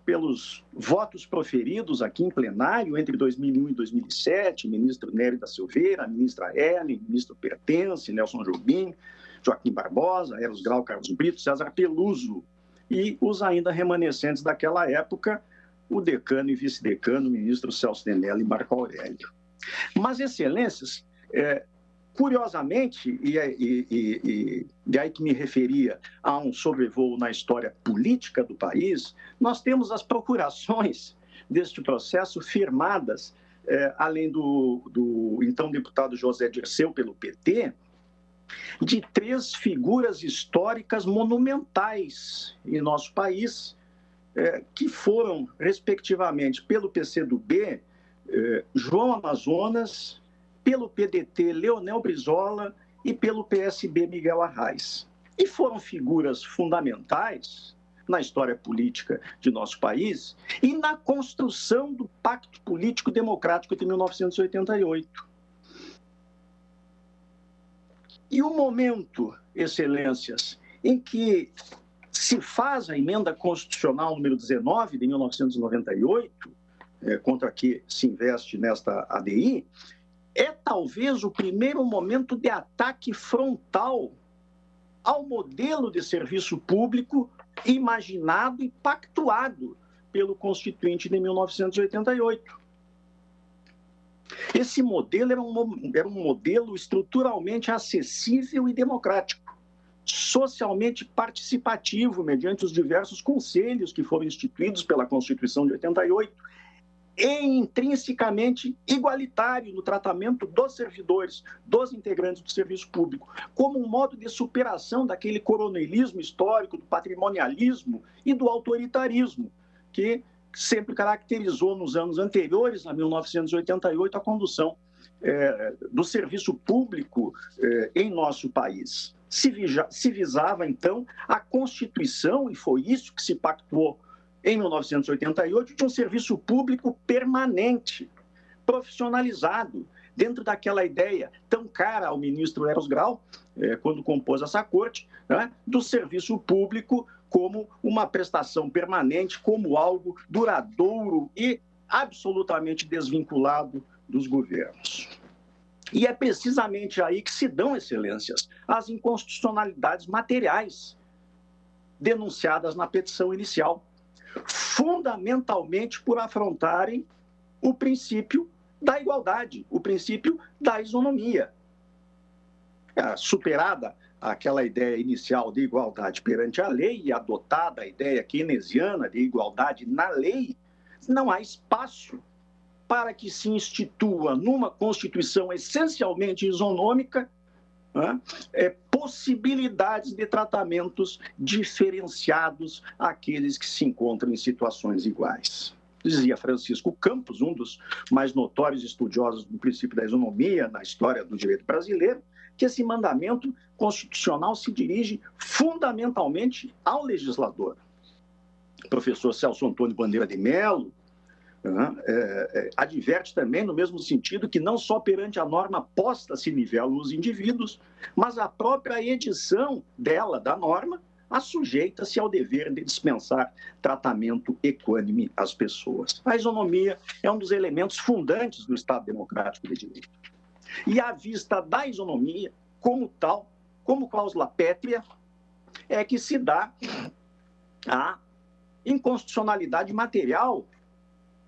pelos votos proferidos aqui em plenário entre 2001 e 2007, ministro Nery da Silveira, ministra Ellen, ministro Pertence, Nelson Jobim, Joaquim Barbosa, Eros Grau, Carlos Brito, César Peluso, e os ainda remanescentes daquela época, o decano e vice-decano, ministro Celso de Mello e Marco Aurélio. Mas, Excelências, curiosamente, e aí que me referia a um sobrevoo na história política do país, nós temos as procurações deste processo firmadas, além do então deputado José Dirceu pelo PT, de 3 figuras históricas monumentais em nosso país, que foram, respectivamente, pelo PCdoB, João Amazonas, pelo PDT, Leonel Brizola, e pelo PSB, Miguel Arraes. E foram figuras fundamentais na história política de nosso país e na construção do Pacto Político Democrático de 1988. E o momento, Excelências, em que se faz a emenda constitucional número 19 de 1998, contra que se investe nesta ADI, é talvez o primeiro momento de ataque frontal ao modelo de serviço público imaginado e pactuado pelo Constituinte de 1988. Esse modelo era um modelo estruturalmente acessível e democrático, socialmente participativo, mediante os diversos conselhos que foram instituídos pela Constituição de 88, e intrinsecamente igualitário no tratamento dos servidores, dos integrantes do serviço público, como um modo de superação daquele coronelismo histórico, do patrimonialismo e do autoritarismo, que sempre caracterizou nos anos anteriores, a 1988, a condução do serviço público em nosso país. Se visava, então, a constituição, e foi isso que se pactuou em 1988, de um serviço público permanente, profissionalizado, dentro daquela ideia tão cara ao ministro Eros Grau, quando compôs essa corte, né, do serviço público como uma prestação permanente, como algo duradouro e absolutamente desvinculado dos governos. E é precisamente aí que se dão, Excelências, as inconstitucionalidades materiais denunciadas na petição inicial, fundamentalmente por afrontarem o princípio da igualdade, o princípio da isonomia. Superada aquela ideia inicial de igualdade perante a lei e adotada a ideia keynesiana de igualdade na lei, não há espaço para que se institua numa Constituição essencialmente isonômica, né, possibilidades de tratamentos diferenciados àqueles que se encontram em situações iguais. Dizia Francisco Campos, um dos mais notórios estudiosos do princípio da isonomia na história do direito brasileiro, que esse mandamento constitucional se dirige fundamentalmente ao legislador. O professor Celso Antônio Bandeira de Mello adverte também no mesmo sentido que não só perante a norma posta se nivelam os indivíduos, mas a própria edição dela, da norma, assujeita-se ao dever de dispensar tratamento equânime às pessoas. A isonomia é um dos elementos fundantes do Estado Democrático de Direito. E à vista da isonomia, como tal, como cláusula pétrea, é que se dá a inconstitucionalidade material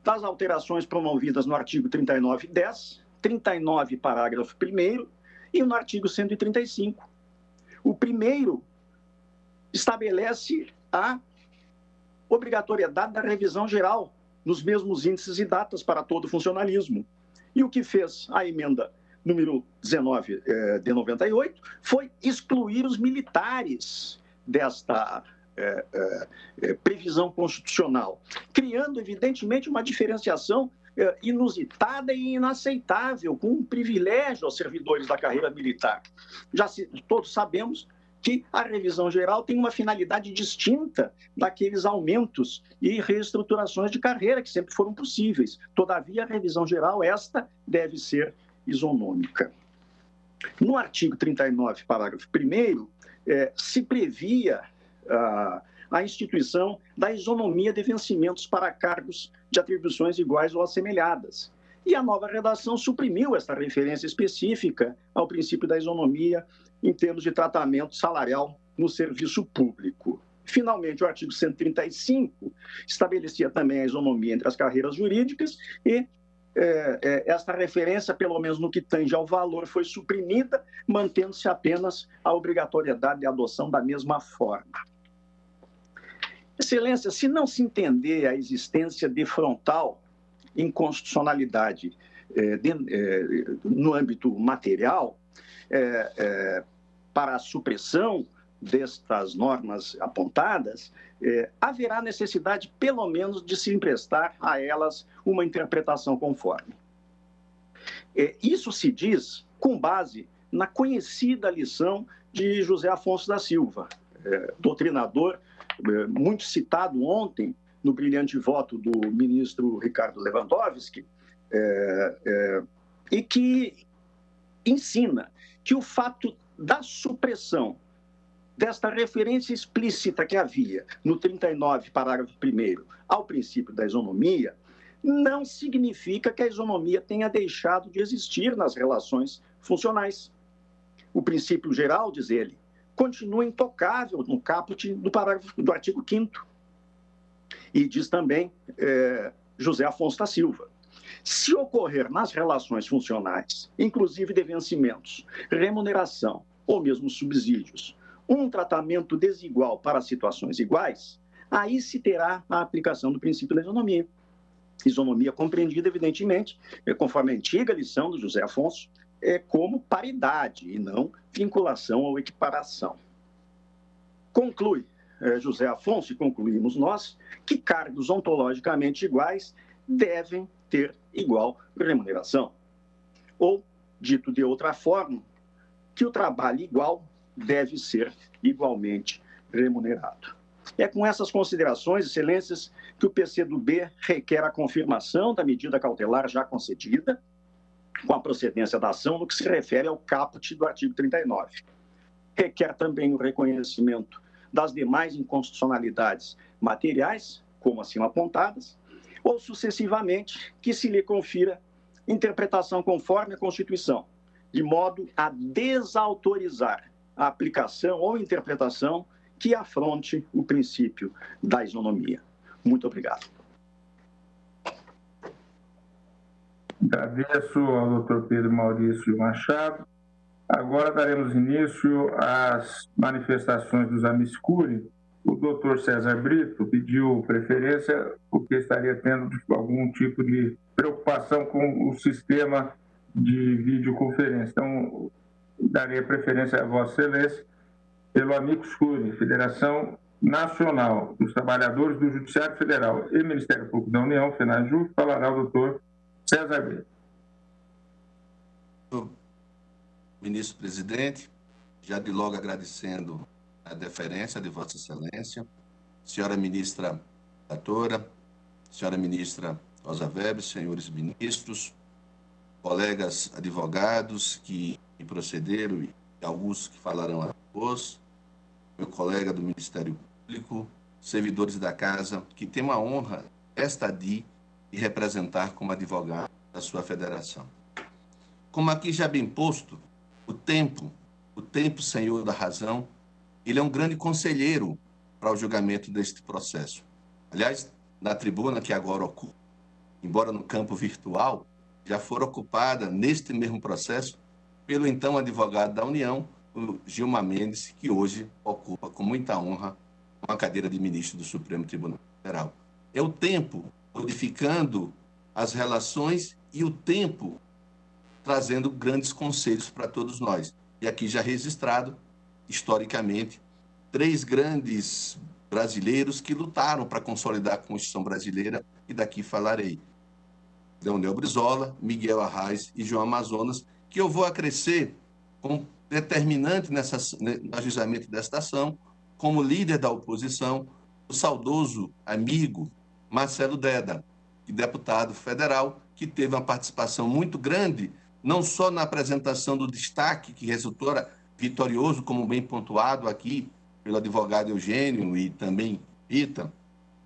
das alterações promovidas no artigo 39(10), 39, parágrafo 1º, e no artigo 135. O primeiro estabelece a obrigatoriedade da revisão geral nos mesmos índices e datas para todo o funcionalismo. E o que fez a emenda número 19 de 98 foi excluir os militares desta previsão constitucional, criando, evidentemente, uma diferenciação inusitada e inaceitável, com um privilégio aos servidores da carreira militar. Todos sabemos que a revisão geral tem uma finalidade distinta daqueles aumentos e reestruturações de carreira que sempre foram possíveis. Todavia, a revisão geral, esta deve ser isonômica. No artigo 39, parágrafo 1º, se previa a instituição da isonomia de vencimentos para cargos de atribuições iguais ou assemelhadas. E a nova redação suprimiu essa referência específica ao princípio da isonomia em termos de tratamento salarial no serviço público. Finalmente, o artigo 135 estabelecia também a isonomia entre as carreiras jurídicas e esta referência, pelo menos no que tange ao valor, foi suprimida, mantendo-se apenas a obrigatoriedade de adoção da mesma forma. Excelência, se não se entender a existência de frontal inconstitucionalidade no âmbito material, para a supressão destas normas apontadas, haverá necessidade, pelo menos, de se emprestar a elas uma interpretação conforme. Isso se diz com base na conhecida lição de José Afonso da Silva, doutrinador muito citado ontem no brilhante voto do ministro Ricardo Lewandowski, e que ensina que o fato da supressão desta referência explícita que havia no 39, parágrafo 1º, ao princípio da isonomia, não significa que a isonomia tenha deixado de existir nas relações funcionais. O princípio geral, diz ele, continua intocável no caput do artigo 5º. E diz também José Afonso da Silva: se ocorrer nas relações funcionais, inclusive de vencimentos, remuneração ou mesmo subsídios, um tratamento desigual para situações iguais, aí se terá a aplicação do princípio da isonomia. Isonomia compreendida, evidentemente, conforme a antiga lição do José Afonso, como paridade e não vinculação ou equiparação. Conclui José Afonso, e concluímos nós, que cargos ontologicamente iguais devem ter igual remuneração. Ou, dito de outra forma, que o trabalho igual deve ser igualmente remunerado. É com essas considerações, excelências, que o PCdoB requer a confirmação da medida cautelar já concedida, com a procedência da ação no que se refere ao caput do artigo 39. Requer também o reconhecimento das demais inconstitucionalidades materiais, como acima apontadas, ou sucessivamente que se lhe confira interpretação conforme a Constituição, de modo a desautorizar a aplicação ou interpretação que afronte o princípio da isonomia. Muito obrigado. Agradeço ao Dr. Pedro Maurício Machado. Agora daremos início às manifestações dos amici curiae. O Dr. César Brito pediu preferência porque estaria tendo algum tipo de preocupação com o sistema de videoconferência. Então, darei preferência a Vossa Excelência pelo amici curiae, Federação Nacional dos Trabalhadores do Judiciário Federal e Ministério Público da União, FENAJU, falará o Dr. César Brito. Ministro Presidente, já de logo agradecendo a deferência de Vossa Excelência, senhora ministra relatora, senhora ministra Rosa Weber, senhores ministros, colegas advogados que procederam e alguns que falarão a voz, meu colega do Ministério Público, servidores da Casa, que tem uma honra esta de representar como advogado da sua federação. Como aqui já bem posto, o tempo, senhor da razão, ele é um grande conselheiro para o julgamento deste processo. Aliás, na tribuna que agora ocupa, embora no campo virtual, já for ocupada neste mesmo processo pelo então advogado da União, o Gilmar Mendes, que hoje ocupa com muita honra uma cadeira de ministro do Supremo Tribunal Federal. É o tempo modificando as relações e o tempo trazendo grandes conselhos para todos nós. E aqui já registrado, historicamente, 3 grandes brasileiros que lutaram para consolidar a Constituição brasileira, e daqui falarei. Leonel Brizola, Miguel Arraes e João Amazonas, que eu vou acrescer com determinante no ajuizamento desta ação, como líder da oposição, o saudoso amigo Marcelo Deda, deputado federal, que teve uma participação muito grande, não só na apresentação do destaque, que resultou vitorioso, como bem pontuado aqui pelo advogado Eugênio e também Rita,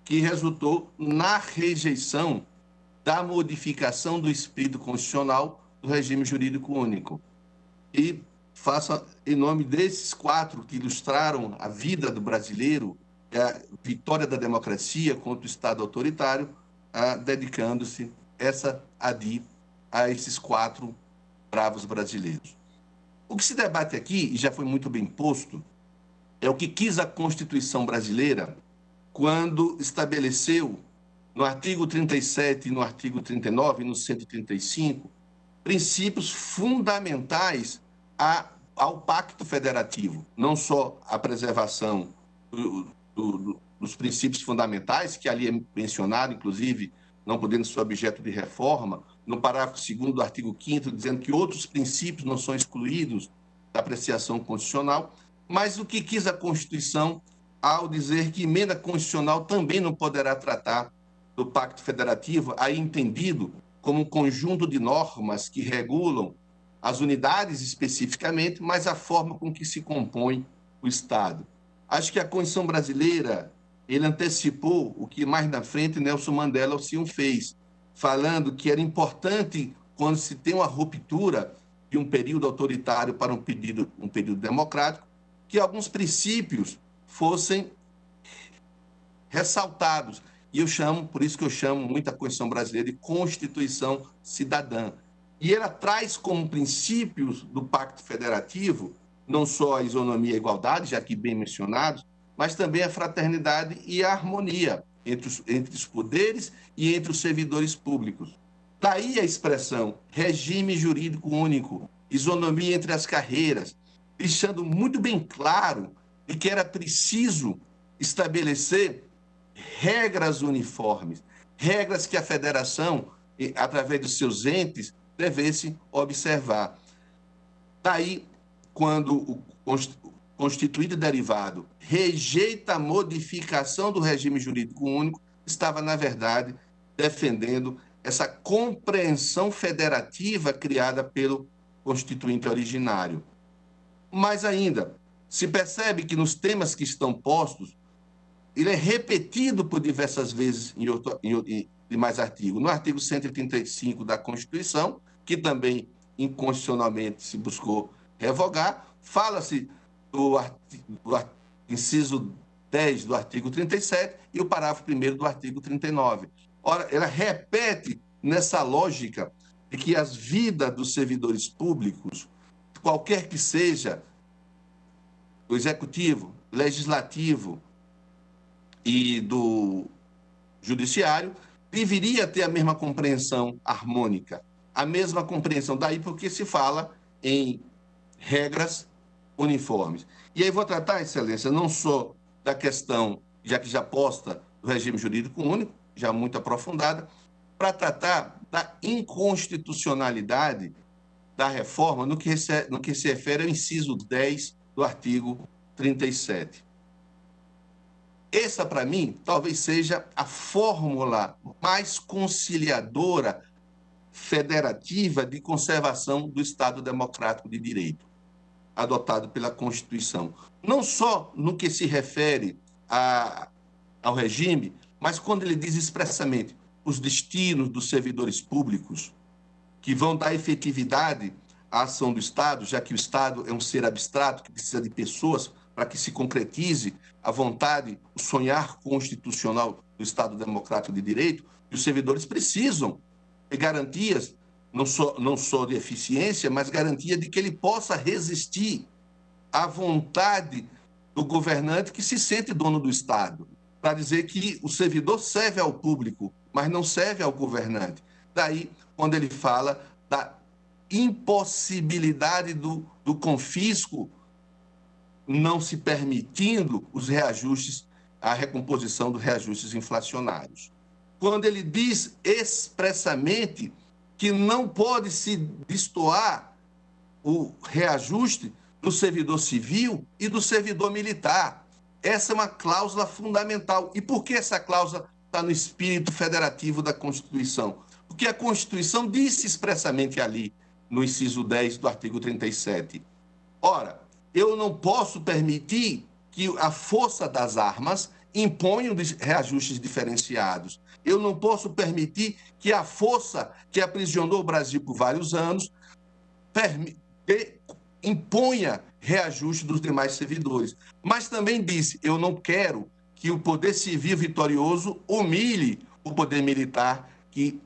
que resultou na rejeição da modificação do espírito constitucional do regime jurídico único. E faço, em nome desses 4 que ilustraram a vida do brasileiro, a vitória da democracia contra o Estado autoritário, dedicando-se essa ADI a esses 4 bravos brasileiros. O que se debate aqui, e já foi muito bem posto, é o que quis a Constituição brasileira quando estabeleceu, no artigo 37, no artigo 39 e no 135, princípios fundamentais ao Pacto Federativo, não só a preservação dos princípios fundamentais, que ali é mencionado, inclusive, não podendo ser objeto de reforma, no parágrafo 2º do artigo 5º, dizendo que outros princípios não são excluídos da apreciação constitucional, mas o que quis a Constituição ao dizer que emenda constitucional também não poderá tratar do Pacto Federativo, aí entendido como um conjunto de normas que regulam as unidades especificamente, mas a forma com que se compõe o Estado. Acho que a Constituição brasileira, ele antecipou o que mais na frente Nelson Mandela fez, falando que era importante, quando se tem uma ruptura de um período autoritário para um período democrático, que alguns princípios fossem ressaltados. E por isso que eu chamo muito a Constituição brasileira de Constituição Cidadã. E ela traz como princípios do Pacto Federativo não só a isonomia e a igualdade, já que bem mencionados, mas também a fraternidade e a harmonia entre os poderes e entre os servidores públicos. Daí a expressão regime jurídico único, isonomia entre as carreiras, deixando muito bem claro de que era preciso estabelecer regras uniformes, regras que a federação, através dos seus entes, devesse observar. Daí, quando o constituído derivado rejeita a modificação do regime jurídico único, estava, na verdade, defendendo essa compreensão federativa criada pelo constituinte originário. Mais ainda, se percebe que nos temas que estão postos, ele é repetido por diversas vezes em mais artigos. No artigo 135 da Constituição, que também inconstitucionalmente se buscou revogar, fala-se do inciso 10 do artigo 37 e o parágrafo 1º do artigo 39. Ora, ela repete nessa lógica de que as vidas dos servidores públicos, qualquer que seja do executivo, legislativo e do judiciário, deveria ter a mesma compreensão harmônica, a mesma compreensão. Daí porque se fala em regras uniformes. E aí vou tratar, Excelência, não só da questão, já que já posta, do regime jurídico único, já muito aprofundada, para tratar da inconstitucionalidade da reforma no que se refere ao inciso 10 do artigo 37. Essa, para mim, talvez seja a fórmula mais conciliadora, federativa de conservação do Estado Democrático de Direito, adotado pela Constituição. Não só no que se refere ao regime, mas quando ele diz expressamente os destinos dos servidores públicos que vão dar efetividade à ação do Estado, já que o Estado é um ser abstrato que precisa de pessoas para que se concretize a vontade, o sonhar constitucional do Estado Democrático de Direito, e os servidores precisam de garantias, não só de eficiência, mas garantia de que ele possa resistir à vontade do governante que se sente dono do Estado, para dizer que o servidor serve ao público, mas não serve ao governante. Daí, quando ele fala da impossibilidade do confisco, não se permitindo os reajustes, a recomposição dos reajustes inflacionários. Quando ele diz expressamente que não pode se destoar o reajuste do servidor civil e do servidor militar. Essa é uma cláusula fundamental. E por que essa cláusula está no espírito federativo da Constituição? Porque a Constituição disse expressamente ali, no inciso 10 do artigo 37, ora, eu não posso permitir que a força das armas imponha reajustes diferenciados. Eu não posso permitir que a força que aprisionou o Brasil por vários anos imponha reajuste dos demais servidores. Mas também disse, eu não quero que o poder civil vitorioso humilhe o poder militar que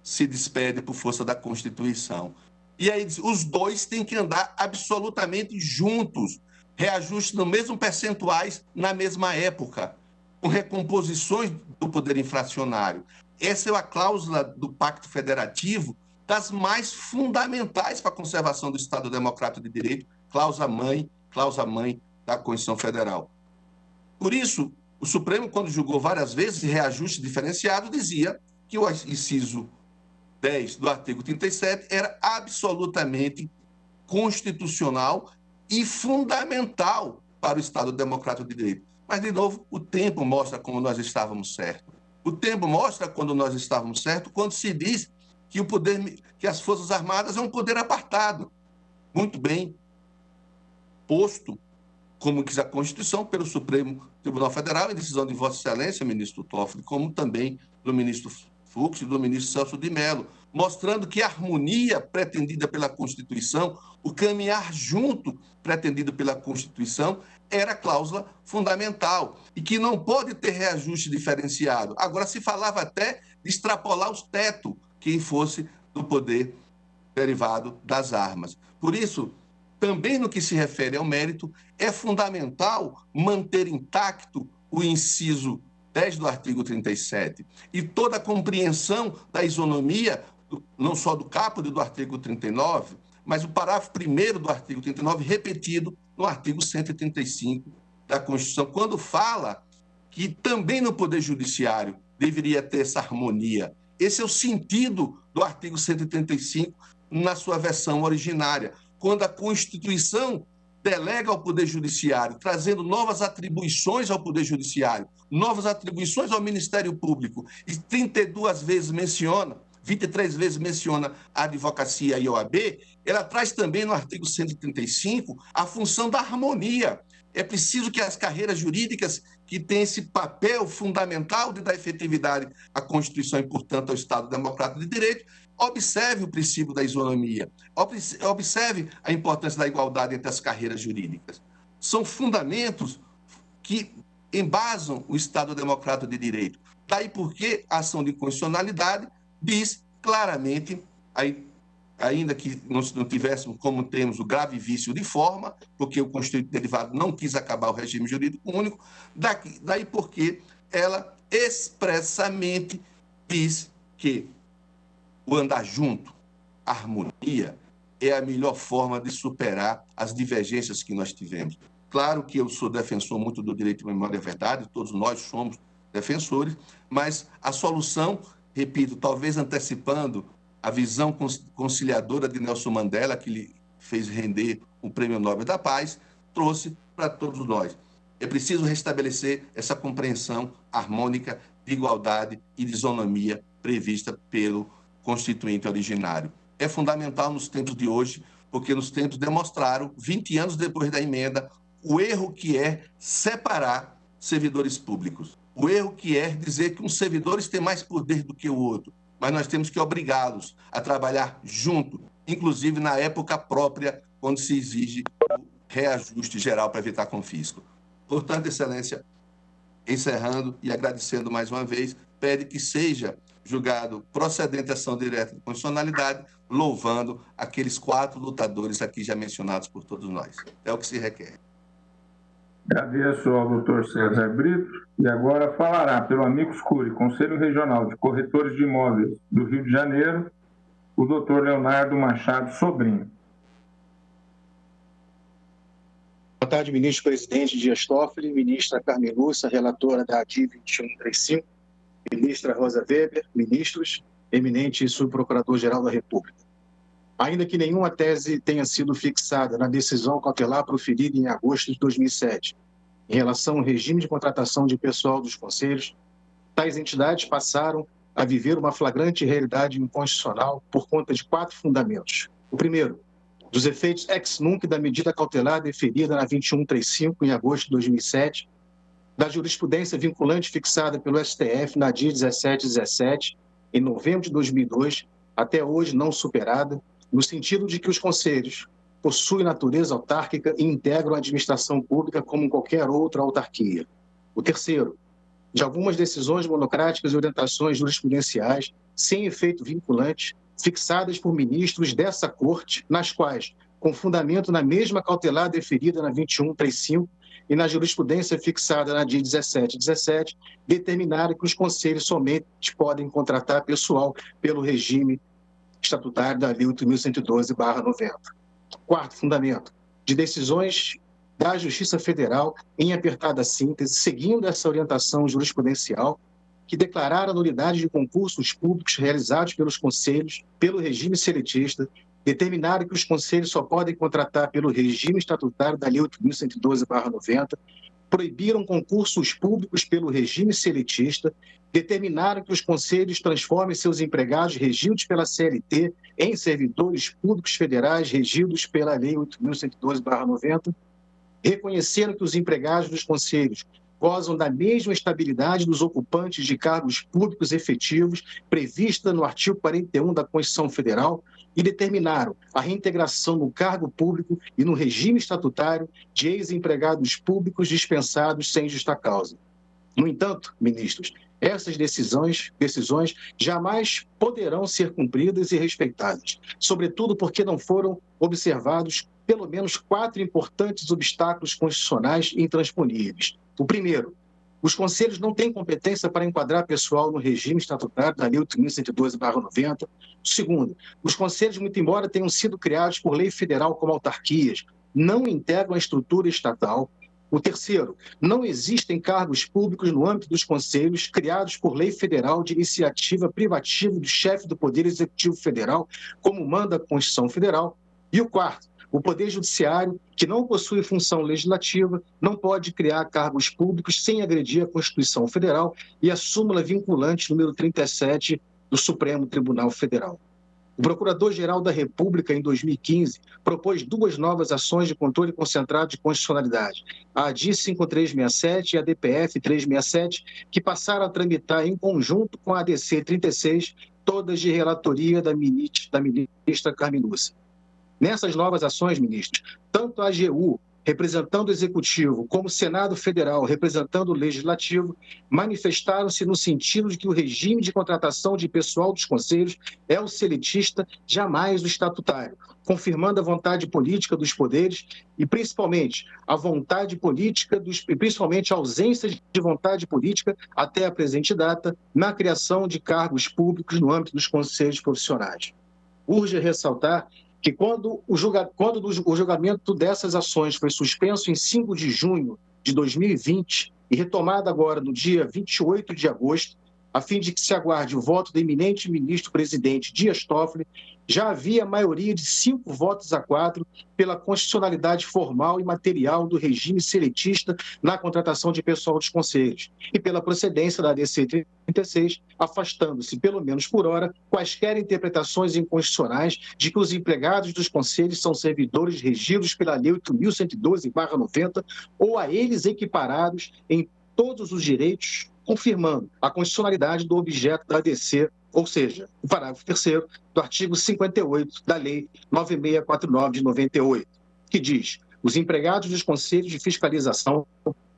se despede por força da Constituição. E aí os dois têm que andar absolutamente juntos, reajustes no mesmo percentuais na mesma época, com recomposições do poder inflacionário. Essa é a cláusula do Pacto Federativo, das mais fundamentais para a conservação do Estado Democrático de Direito, cláusula mãe da Constituição Federal. Por isso, o Supremo, quando julgou várias vezes reajuste diferenciado, dizia que o inciso 10 do artigo 37 era absolutamente constitucional e fundamental para o Estado Democrático de Direito. Mas, de novo, o tempo mostra como nós estávamos certos. O tempo mostra quando nós estávamos certos, quando se diz que as Forças Armadas é um poder apartado. Muito bem posto, como quis a Constituição, pelo Supremo Tribunal Federal, em decisão de Vossa Excelência, ministro Toffoli, como também do ministro Fux e do ministro Celso de Mello, mostrando que a harmonia pretendida pela Constituição, o caminhar junto pretendido pela Constituição, era a cláusula fundamental e que não pode ter reajuste diferenciado. Agora, se falava até de extrapolar os tetos, quem fosse do poder derivado das armas. Por isso, também no que se refere ao mérito, é fundamental manter intacto o inciso 10 do artigo 37 e toda a compreensão da isonomia, não só do caput do artigo 39, mas o parágrafo 1º do artigo 39, repetido no artigo 135 da Constituição, quando fala que também no Poder Judiciário deveria ter essa harmonia. Esse é o sentido do artigo 135 na sua versão originária, quando a Constituição delega ao Poder Judiciário, trazendo novas atribuições ao Poder Judiciário, novas atribuições ao Ministério Público, e 32 vezes menciona, 23 vezes menciona a advocacia e a OAB, ela traz também no artigo 135 a função da harmonia. É preciso que as carreiras jurídicas, que têm esse papel fundamental de dar efetividade à Constituição e, portanto, ao Estado Democrático de Direito, observe o princípio da isonomia, observe a importância da igualdade entre as carreiras jurídicas. São fundamentos que embasam o Estado Democrático de Direito. Daí porque a ação de constitucionalidade diz claramente, ainda que não tivéssemos como temos o grave vício de forma, porque o Constituinte Derivado não quis acabar o regime jurídico único, daí porque ela expressamente diz que o andar junto, a harmonia, é a melhor forma de superar as divergências que nós tivemos. Claro que eu sou defensor muito do direito de memória e verdade, todos nós somos defensores, mas a solução, repito, talvez antecipando a visão conciliadora de Nelson Mandela, que lhe fez render o Prêmio Nobel da Paz, trouxe para todos nós. É preciso restabelecer essa compreensão harmônica de igualdade e de isonomia prevista pelo Constituinte originário. É fundamental nos tempos de hoje, porque nos tempos demonstraram, 20 anos depois da emenda, o erro que é separar servidores públicos. O erro que é dizer que uns servidores têm mais poder do que o outro, mas nós temos que obrigá-los a trabalhar junto, inclusive na época própria, quando se exige o reajuste geral para evitar confisco. Portanto, Excelência, encerrando e agradecendo mais uma vez, pede que seja julgado procedente a ação direta de constitucionalidade, louvando aqueles 4 lutadores aqui já mencionados por todos nós. É o que se requer. Agradeço ao doutor César Brito e agora falará pelo Amicus Curiae, Conselho Regional de Corretores de Imóveis do Rio de Janeiro, o doutor Leonardo Machado Sobrinho. Boa tarde, ministro-presidente Dias Toffoli, ministra Carmen Lúcia, relatora da ADI 2135, ministra Rosa Weber, ministros, eminente subprocurador-geral da República. ainda que nenhuma tese tenha sido fixada na decisão cautelar proferida em agosto de 2007, em relação ao regime de contratação de pessoal dos conselhos, tais entidades passaram a viver uma flagrante realidade inconstitucional por conta de 4 fundamentos. O primeiro, dos efeitos ex nunc da medida cautelar deferida na 2135, em agosto de 2007, da jurisprudência vinculante fixada pelo STF na DIR 1717, em novembro de 2002, até hoje não superada, no sentido de que os conselhos possuem natureza autárquica e integram a administração pública como qualquer outra autarquia. O terceiro, de algumas decisões monocráticas e orientações jurisprudenciais sem efeito vinculante, fixadas por ministros dessa Corte, nas quais, com fundamento na mesma cautelar deferida na 2135 e na jurisprudência fixada na DIR 1717, determinaram que os conselhos somente podem contratar pessoal pelo regime estatutário da Lei 8.112/90. Quarto fundamento, de decisões da Justiça Federal, em apertada síntese, seguindo essa orientação jurisprudencial, que declararam a nulidade de concursos públicos realizados pelos conselhos pelo regime seletista, determinaram que os conselhos só podem contratar pelo regime estatutário da Lei 8.112/90, proibiram concursos públicos pelo regime seletista, determinaram que os conselhos transformem seus empregados regidos pela CLT em servidores públicos federais regidos pela Lei 8.112/90, reconheceram que os empregados dos conselhos gozam da mesma estabilidade dos ocupantes de cargos públicos efetivos prevista no artigo 41 da Constituição Federal e determinaram a reintegração no cargo público e no regime estatutário de ex-empregados públicos dispensados sem justa causa. No entanto, ministros, essas decisões jamais poderão ser cumpridas e respeitadas, sobretudo porque não foram observados pelo menos 4 importantes obstáculos constitucionais intransponíveis. O primeiro, os conselhos não têm competência para enquadrar pessoal no regime estatutário da Lei 8.112/90. O segundo, os conselhos, muito embora tenham sido criados por lei federal como autarquias, não integram a estrutura estatal. O terceiro, não existem cargos públicos no âmbito dos conselhos criados por lei federal de iniciativa privativa do chefe do Poder Executivo Federal, como manda a Constituição Federal. E o quarto, o Poder Judiciário, que não possui função legislativa, não pode criar cargos públicos sem agredir a Constituição Federal e a súmula vinculante número 37 do Supremo Tribunal Federal. O Procurador-Geral da República, em 2015, propôs 2 novas ações de controle concentrado de constitucionalidade, a ADI 5367 e a DPF 367, que passaram a tramitar em conjunto com a ADC 36, todas de relatoria da ministra Carmen Lúcia. Nessas novas ações, ministros, tanto a AGU, representando o Executivo, como o Senado Federal, representando o Legislativo, manifestaram-se no sentido de que o regime de contratação de pessoal dos conselhos é o seletista, jamais o estatutário, confirmando a vontade política dos poderes e, principalmente, a ausência de vontade política, até a presente data, na criação de cargos públicos no âmbito dos conselhos profissionais. Urge ressaltar que quando o julgamento dessas ações foi suspenso em 5 de junho de 2020 e retomado agora no dia 28 de agosto, a fim de que se aguarde o voto do eminente ministro-presidente Dias Toffoli, já havia maioria de 5 votos a 4 pela constitucionalidade formal e material do regime seletista na contratação de pessoal dos conselhos e pela procedência da ADC 36, afastando-se, pelo menos por hora, quaisquer interpretações inconstitucionais de que os empregados dos conselhos são servidores regidos pela Lei 8.112/90 ou a eles equiparados em todos os direitos, confirmando a constitucionalidade do objeto da ADC, ou seja, o parágrafo 3º do artigo 58 da Lei 9649 de 98, que diz: os empregados dos conselhos de fiscalização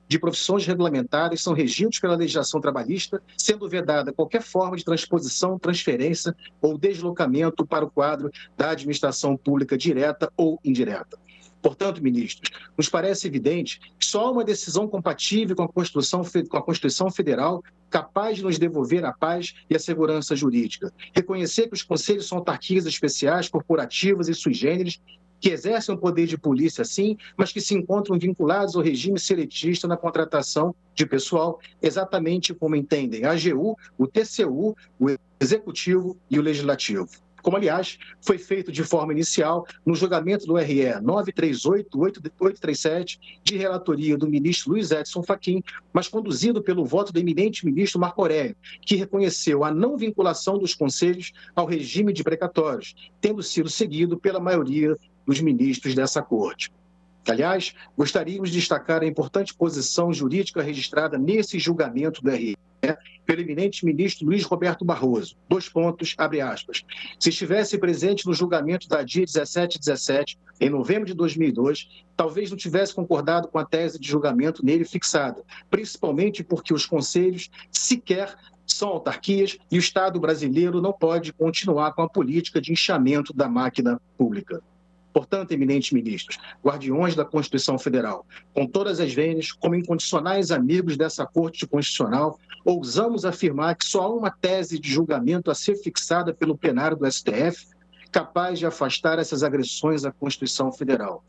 de profissões regulamentadas são regidos pela legislação trabalhista, sendo vedada qualquer forma de transposição, transferência ou deslocamento para o quadro da administração pública direta ou indireta. Portanto, ministros, nos parece evidente que só há uma decisão compatível com a Constituição Federal capaz de nos devolver a paz e a segurança jurídica. Reconhecer que os conselhos são autarquias especiais, corporativas e sui generis, que exercem o poder de polícia, sim, mas que se encontram vinculados ao regime seletista na contratação de pessoal, exatamente como entendem a AGU, o TCU, o Executivo e o Legislativo. como, aliás, foi feito de forma inicial no julgamento do RE 938-837, de relatoria do ministro Luiz Edson Fachin, mas conduzido pelo voto do eminente ministro Marco Aurélio, que reconheceu a não vinculação dos conselhos ao regime de precatórios, tendo sido seguido pela maioria dos ministros dessa corte. Aliás, gostaríamos de destacar a importante posição jurídica registrada nesse julgamento do RE, pelo eminente ministro Luiz Roberto Barroso. 2 pontos, abre aspas. Se estivesse presente no julgamento da DIA 1717, em novembro de 2002, talvez não tivesse concordado com a tese de julgamento nele fixada, principalmente porque os conselhos sequer são autarquias e o Estado brasileiro não pode continuar com a política de inchamento da máquina pública. Portanto, eminentes ministros, guardiões da Constituição Federal, com todas as vênias, como incondicionais amigos dessa Corte Constitucional, ousamos afirmar que só há uma tese de julgamento a ser fixada pelo plenário do STF capaz de afastar essas agressões à Constituição Federal.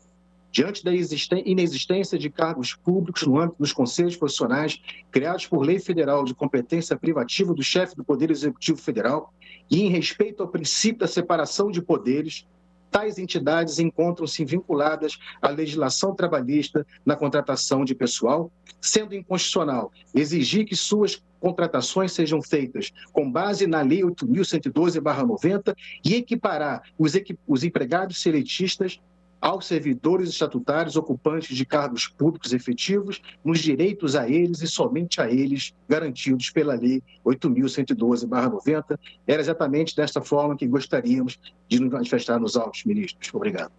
Diante da inexistência de cargos públicos no âmbito dos conselhos profissionais criados por lei federal de competência privativa do chefe do Poder Executivo Federal e em respeito ao princípio da separação de poderes, tais entidades encontram-se vinculadas à legislação trabalhista na contratação de pessoal, sendo inconstitucional exigir que suas contratações sejam feitas com base na Lei 8.112/90 e equiparar os empregados seletistas aos servidores estatutários ocupantes de cargos públicos efetivos, nos direitos a eles e somente a eles garantidos pela Lei 8.112/90. Era exatamente desta forma que gostaríamos de nos manifestar nos autos, ministros. Obrigado.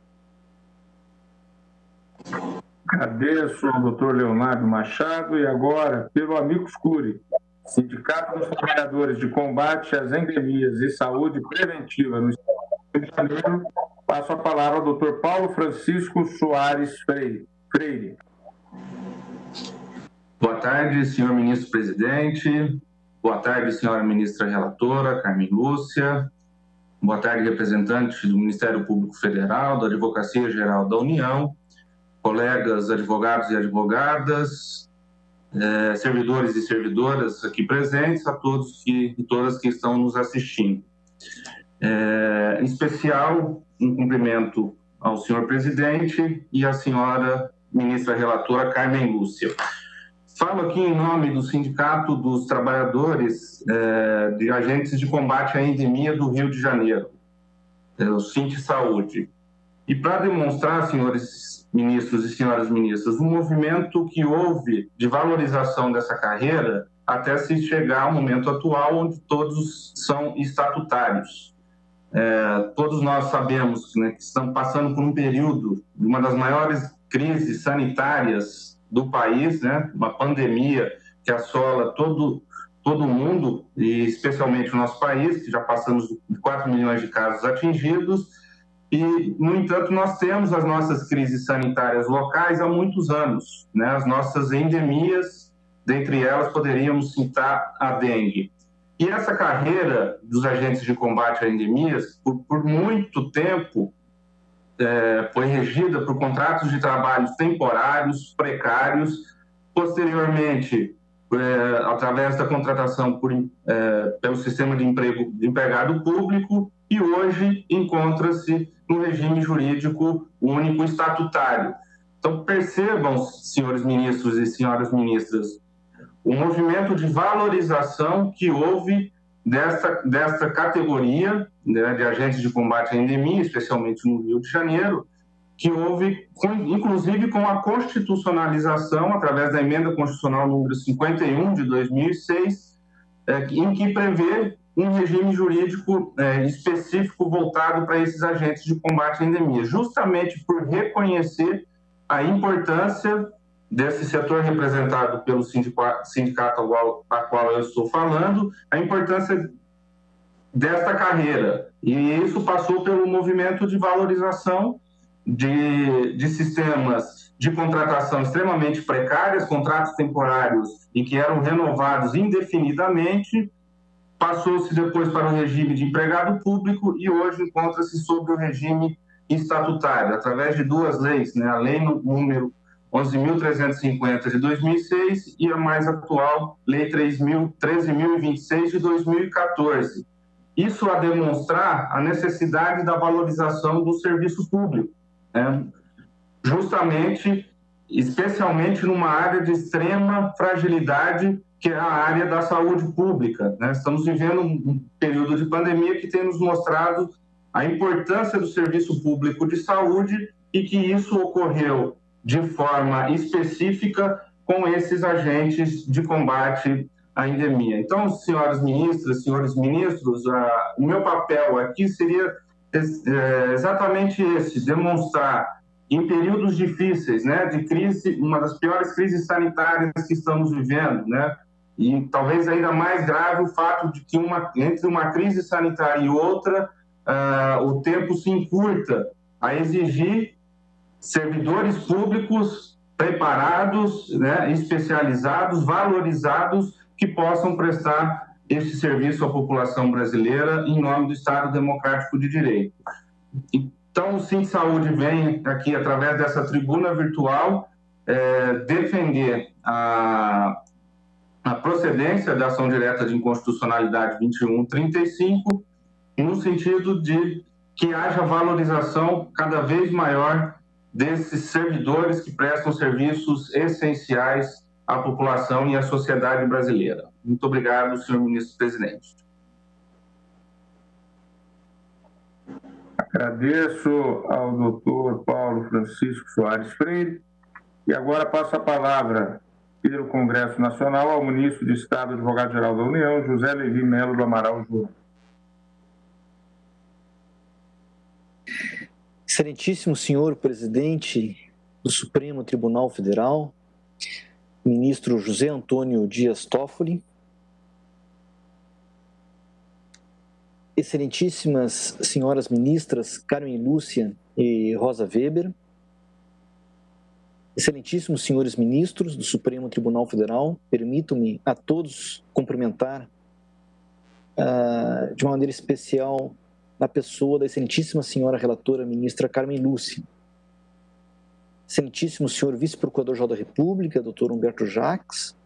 Agradeço ao doutor Leonardo Machado e agora, pelo Amicus Curiae, Sindicato dos Trabalhadores de Combate às Endemias e Saúde Preventiva no Estado do Rio de Janeiro, passo a palavra ao doutor Paulo Francisco Soares Freire. Boa tarde, senhor ministro-presidente. Boa tarde, senhora ministra relatora, Carmen Lúcia. Boa tarde, representante do Ministério Público Federal, da Advocacia Geral da União, colegas advogados e advogadas, servidores e servidoras aqui presentes, a todos e todas que estão nos assistindo. Em especial, um cumprimento ao senhor presidente e à senhora ministra relatora Carmen Lúcia. Falo aqui em nome do Sindicato dos Trabalhadores de Agentes de Combate à Endemia do Rio de Janeiro, o Sindisaúde. E para demonstrar, senhores ministros e senhoras ministras, o movimento que houve de valorização dessa carreira até se chegar ao momento atual, onde todos são estatutários. Todos nós sabemos, né, que estamos passando por um período de uma das maiores crises sanitárias do país, né, uma pandemia que assola todo o mundo, e especialmente o nosso país, que já passamos de 4 milhões de casos atingidos, e, no entanto, nós temos as nossas crises sanitárias locais há muitos anos, né, as nossas endemias, dentre elas poderíamos citar a dengue. E essa carreira dos agentes de combate a endemias, por muito tempo, foi regida por contratos de trabalho temporários, precários, posteriormente, através da contratação pelo sistema de emprego de empregado público, e hoje encontra-se no regime jurídico único estatutário. Então, percebam, senhores ministros e senhoras ministras, o movimento de valorização que houve desta categoria, né, de agentes de combate à endemia, especialmente no Rio de Janeiro, que houve, inclusive, com a constitucionalização, através da Emenda Constitucional número 51, de 2006, em que prevê um regime jurídico específico voltado para esses agentes de combate à endemia, justamente por reconhecer a importância desse setor representado pelo sindicato a qual eu estou falando, a importância desta carreira. E isso passou pelo movimento de valorização de sistemas de contratação extremamente precários, contratos temporários e que eram renovados indefinidamente, passou-se depois para o regime de empregado público e hoje encontra-se sob o regime estatutário, através de 2 leis, né? A lei número 11.350 de 2006 e a mais atual, Lei 13.026 de 2014. isso a demonstrar a necessidade da valorização do serviço público, né? Justamente, especialmente numa área de extrema fragilidade, que é a área da saúde pública, né? Estamos vivendo um período de pandemia que tem nos mostrado a importância do serviço público de saúde e que isso ocorreu de forma específica com esses agentes de combate à endemia. Então, senhoras ministras, senhores ministros, o meu papel aqui seria exatamente esse, demonstrar em períodos difíceis, né, de crise, uma das piores crises sanitárias que estamos vivendo, né, e talvez ainda mais grave o fato de que entre uma crise sanitária e outra, o tempo se encurta a exigir servidores públicos preparados, né, especializados, valorizados, que possam prestar esse serviço à população brasileira em nome do Estado Democrático de Direito. Então, o SINSAúde vem aqui, através dessa tribuna virtual, defender a procedência da ação direta de inconstitucionalidade 2135, no sentido de que haja valorização cada vez maior desses servidores que prestam serviços essenciais à população e à sociedade brasileira. Muito obrigado, senhor ministro-presidente. Agradeço ao doutor Paulo Francisco Soares Freire. E agora passo a palavra pelo Congresso Nacional ao ministro de Estado, advogado-geral da União, José Levi Melo do Amaral Júnior. Excelentíssimo senhor presidente do Supremo Tribunal Federal, ministro José Antônio Dias Toffoli, excelentíssimas senhoras ministras Carmen Lúcia e Rosa Weber, excelentíssimos senhores ministros do Supremo Tribunal Federal, permitam-me a todos cumprimentar de uma maneira especial na pessoa da excelentíssima senhora relatora ministra Carmen Lúcia, excelentíssimo senhor vice-procurador-geral da República, doutor Humberto Jacques,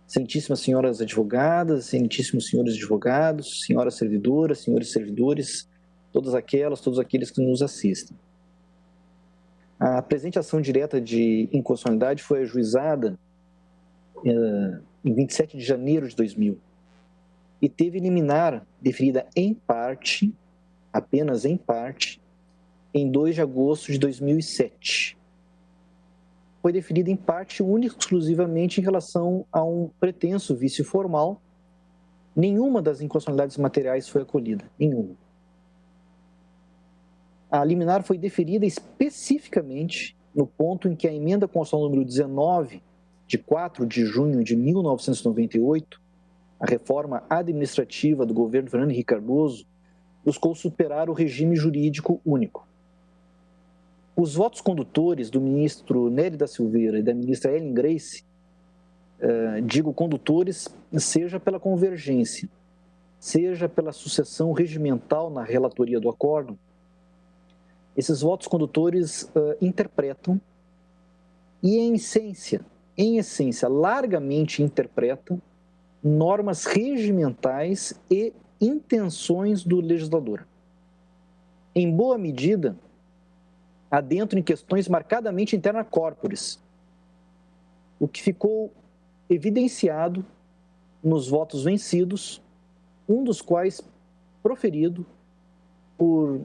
excelentíssimas senhoras advogadas, excelentíssimos senhores advogados, senhoras servidoras, senhores servidores, todos aqueles que nos assistem. A presente ação direta de inconstitucionalidade foi ajuizada em 27 de janeiro de 2000 e teve liminar deferida em parte, apenas em parte, em 2 de agosto de 2007. Foi deferida em parte única e exclusivamente em relação a um pretenso vício formal. Nenhuma das inconstitucionalidades materiais foi acolhida, nenhuma. A liminar foi deferida especificamente no ponto em que a emenda constitucional número 19, de 4 de junho de 1998, a reforma administrativa do governo Fernando Henrique Cardoso, buscou superar o regime jurídico único. Os votos condutores do ministro Nery da Silveira e da ministra Ellen Grace, digo condutores, seja pela convergência, seja pela sucessão regimental na relatoria do acórdão, esses votos condutores interpretam e, em essência, largamente interpretam normas regimentais e intenções do legislador. Em boa medida, adentro em questões marcadamente interna corporis, o que ficou evidenciado nos votos vencidos, um dos quais proferido por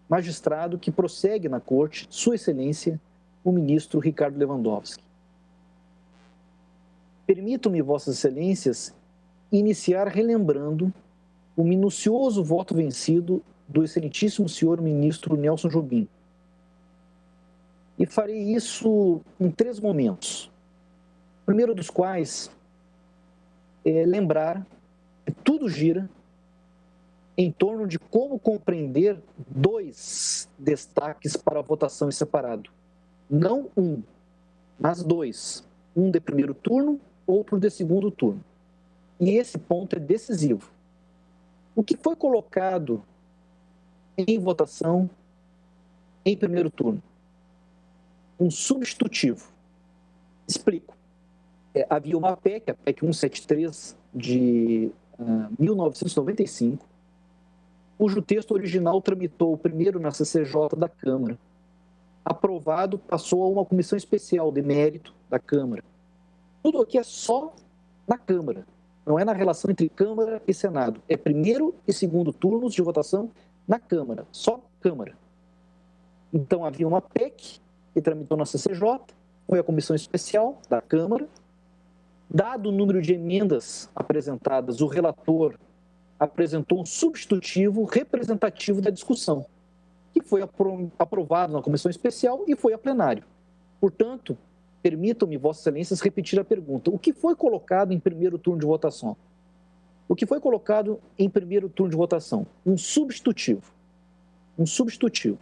magistrado que prossegue na Corte, Sua Excelência, o ministro Ricardo Lewandowski. Permitam-me, Vossas Excelências, iniciar relembrando o minucioso voto vencido do excelentíssimo senhor ministro Nelson Jobim. E farei isso em 3 momentos. O primeiro dos quais é lembrar que tudo gira em torno de como compreender 2 destaques para a votação em separado. Não um, mas 2. Um de primeiro turno, outro de segundo turno. E esse ponto é decisivo. O que foi colocado em votação em primeiro turno? Um substitutivo. Explico. Havia uma PEC, a PEC 173 de 1995, cujo texto original tramitou primeiro na CCJ da Câmara. Aprovado, passou a uma comissão especial de mérito da Câmara. Tudo aqui é só na Câmara, não é na relação entre Câmara e Senado. É primeiro e segundo turnos de votação na Câmara, só Câmara. Então, havia uma PEC que tramitou na CCJ, foi a comissão especial da Câmara. Dado o número de emendas apresentadas, o relator apresentou um substitutivo representativo da discussão, que foi aprovado na comissão especial e foi a plenário. Portanto, permitam-me, Vossas Excelências, repetir a pergunta. O que foi colocado em primeiro turno de votação? O que foi colocado em primeiro turno de votação? Um substitutivo. Um substitutivo.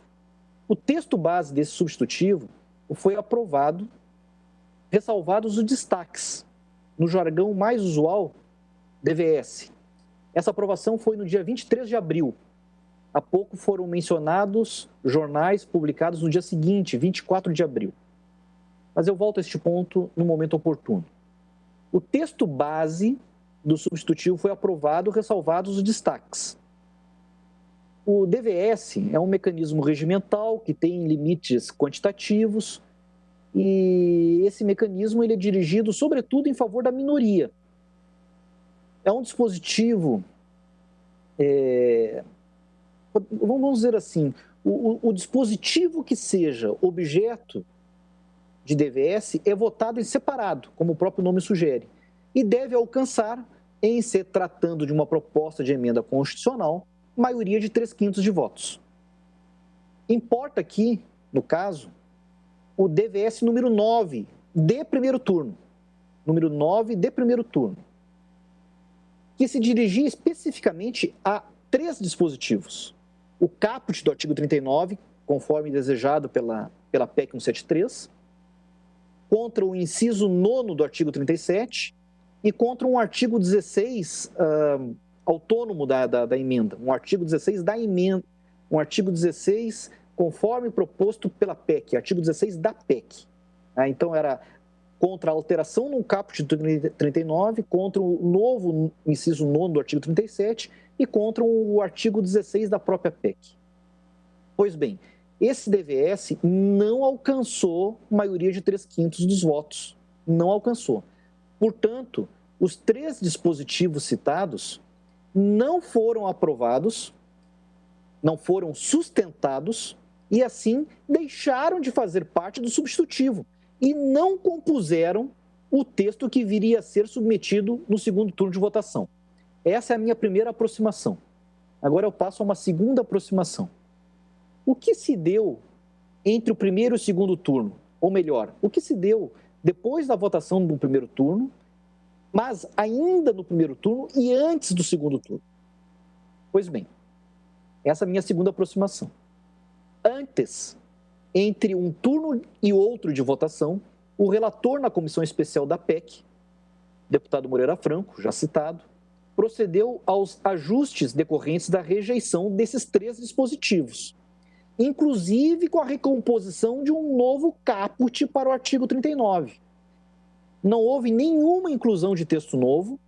O texto base desse substitutivo foi aprovado, ressalvados os destaques. No jargão mais usual, DVS. Essa aprovação foi no dia 23 de abril. Há pouco foram mencionados jornais publicados no dia seguinte, 24 de abril. Mas eu volto a este ponto no momento oportuno. O texto base do substitutivo foi aprovado, ressalvados os destaques. O DVS é um mecanismo regimental que tem limites quantitativos e esse mecanismo ele é dirigido, sobretudo, em favor da minoria. É um dispositivo, vamos dizer assim, o dispositivo que seja objeto de DVS é votado em separado, como o próprio nome sugere, e deve alcançar, em se tratando de uma proposta de emenda constitucional, maioria de 3/5 de votos. Importa aqui, no caso, o DVS número 9 de primeiro turno. Número 9 de primeiro turno. Que se dirigia especificamente a 3 dispositivos. O caput do artigo 39, conforme desejado pela PEC 173, contra o inciso 9º do artigo 37 e contra um artigo 16 autônomo da emenda, um artigo 16 da emenda, um artigo 16 conforme proposto pela PEC, artigo 16 da PEC. Então, era contra a alteração no caput do 39, contra o novo inciso 9º do artigo 37 e contra o artigo 16 da própria PEC. Pois bem, esse DVS não alcançou maioria de 3/5 dos votos. Não alcançou. Portanto, os 3 dispositivos citados não foram aprovados, não foram sustentados e, assim, deixaram de fazer parte do substitutivo e não compuseram o texto que viria a ser submetido no segundo turno de votação. Essa é a minha primeira aproximação. Agora eu passo a uma segunda aproximação. O que se deu entre o primeiro e o segundo turno? Ou melhor, o que se deu depois da votação do primeiro turno, mas ainda no primeiro turno e antes do segundo turno? Pois bem, essa é a minha segunda aproximação. Antes, entre um turno e outro de votação, o relator na comissão especial da PEC, deputado Moreira Franco, já citado, procedeu aos ajustes decorrentes da rejeição desses 3 dispositivos, inclusive com a recomposição de um novo caput para o artigo 39. Não houve nenhuma inclusão de texto novo,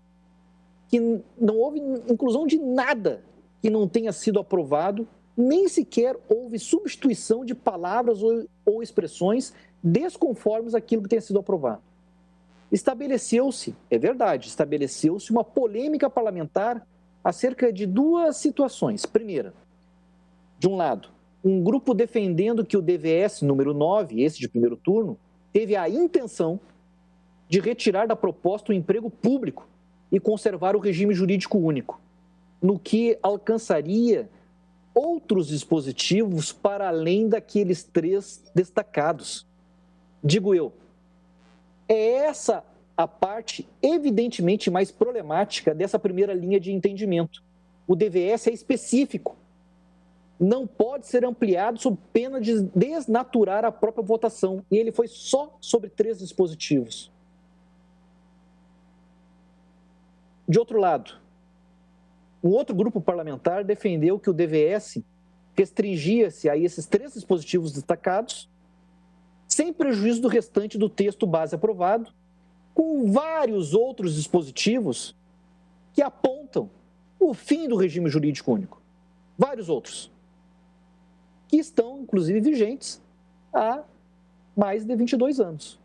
não houve inclusão de nada que não tenha sido aprovado, nem sequer houve substituição de palavras ou expressões desconformes àquilo que tenha sido aprovado. Estabeleceu-se, é verdade, estabeleceu-se uma polêmica parlamentar acerca de 2 situações. Primeira, de um lado, um grupo defendendo que o DVS número 9, esse de primeiro turno, teve a intenção de retirar da proposta o emprego público e conservar o regime jurídico único, no que alcançaria outros dispositivos para além daqueles 3 destacados. Digo eu, é essa a parte evidentemente mais problemática dessa primeira linha de entendimento. O DVS é específico. Não pode ser ampliado sob pena de desnaturar a própria votação. E ele foi só sobre 3 dispositivos. De outro lado, um outro grupo parlamentar defendeu que o DVS restringia-se a esses 3 dispositivos destacados, sem prejuízo do restante do texto base aprovado, com vários outros dispositivos que apontam o fim do regime jurídico único. vários outros, que estão, inclusive, vigentes há mais de 22 anos.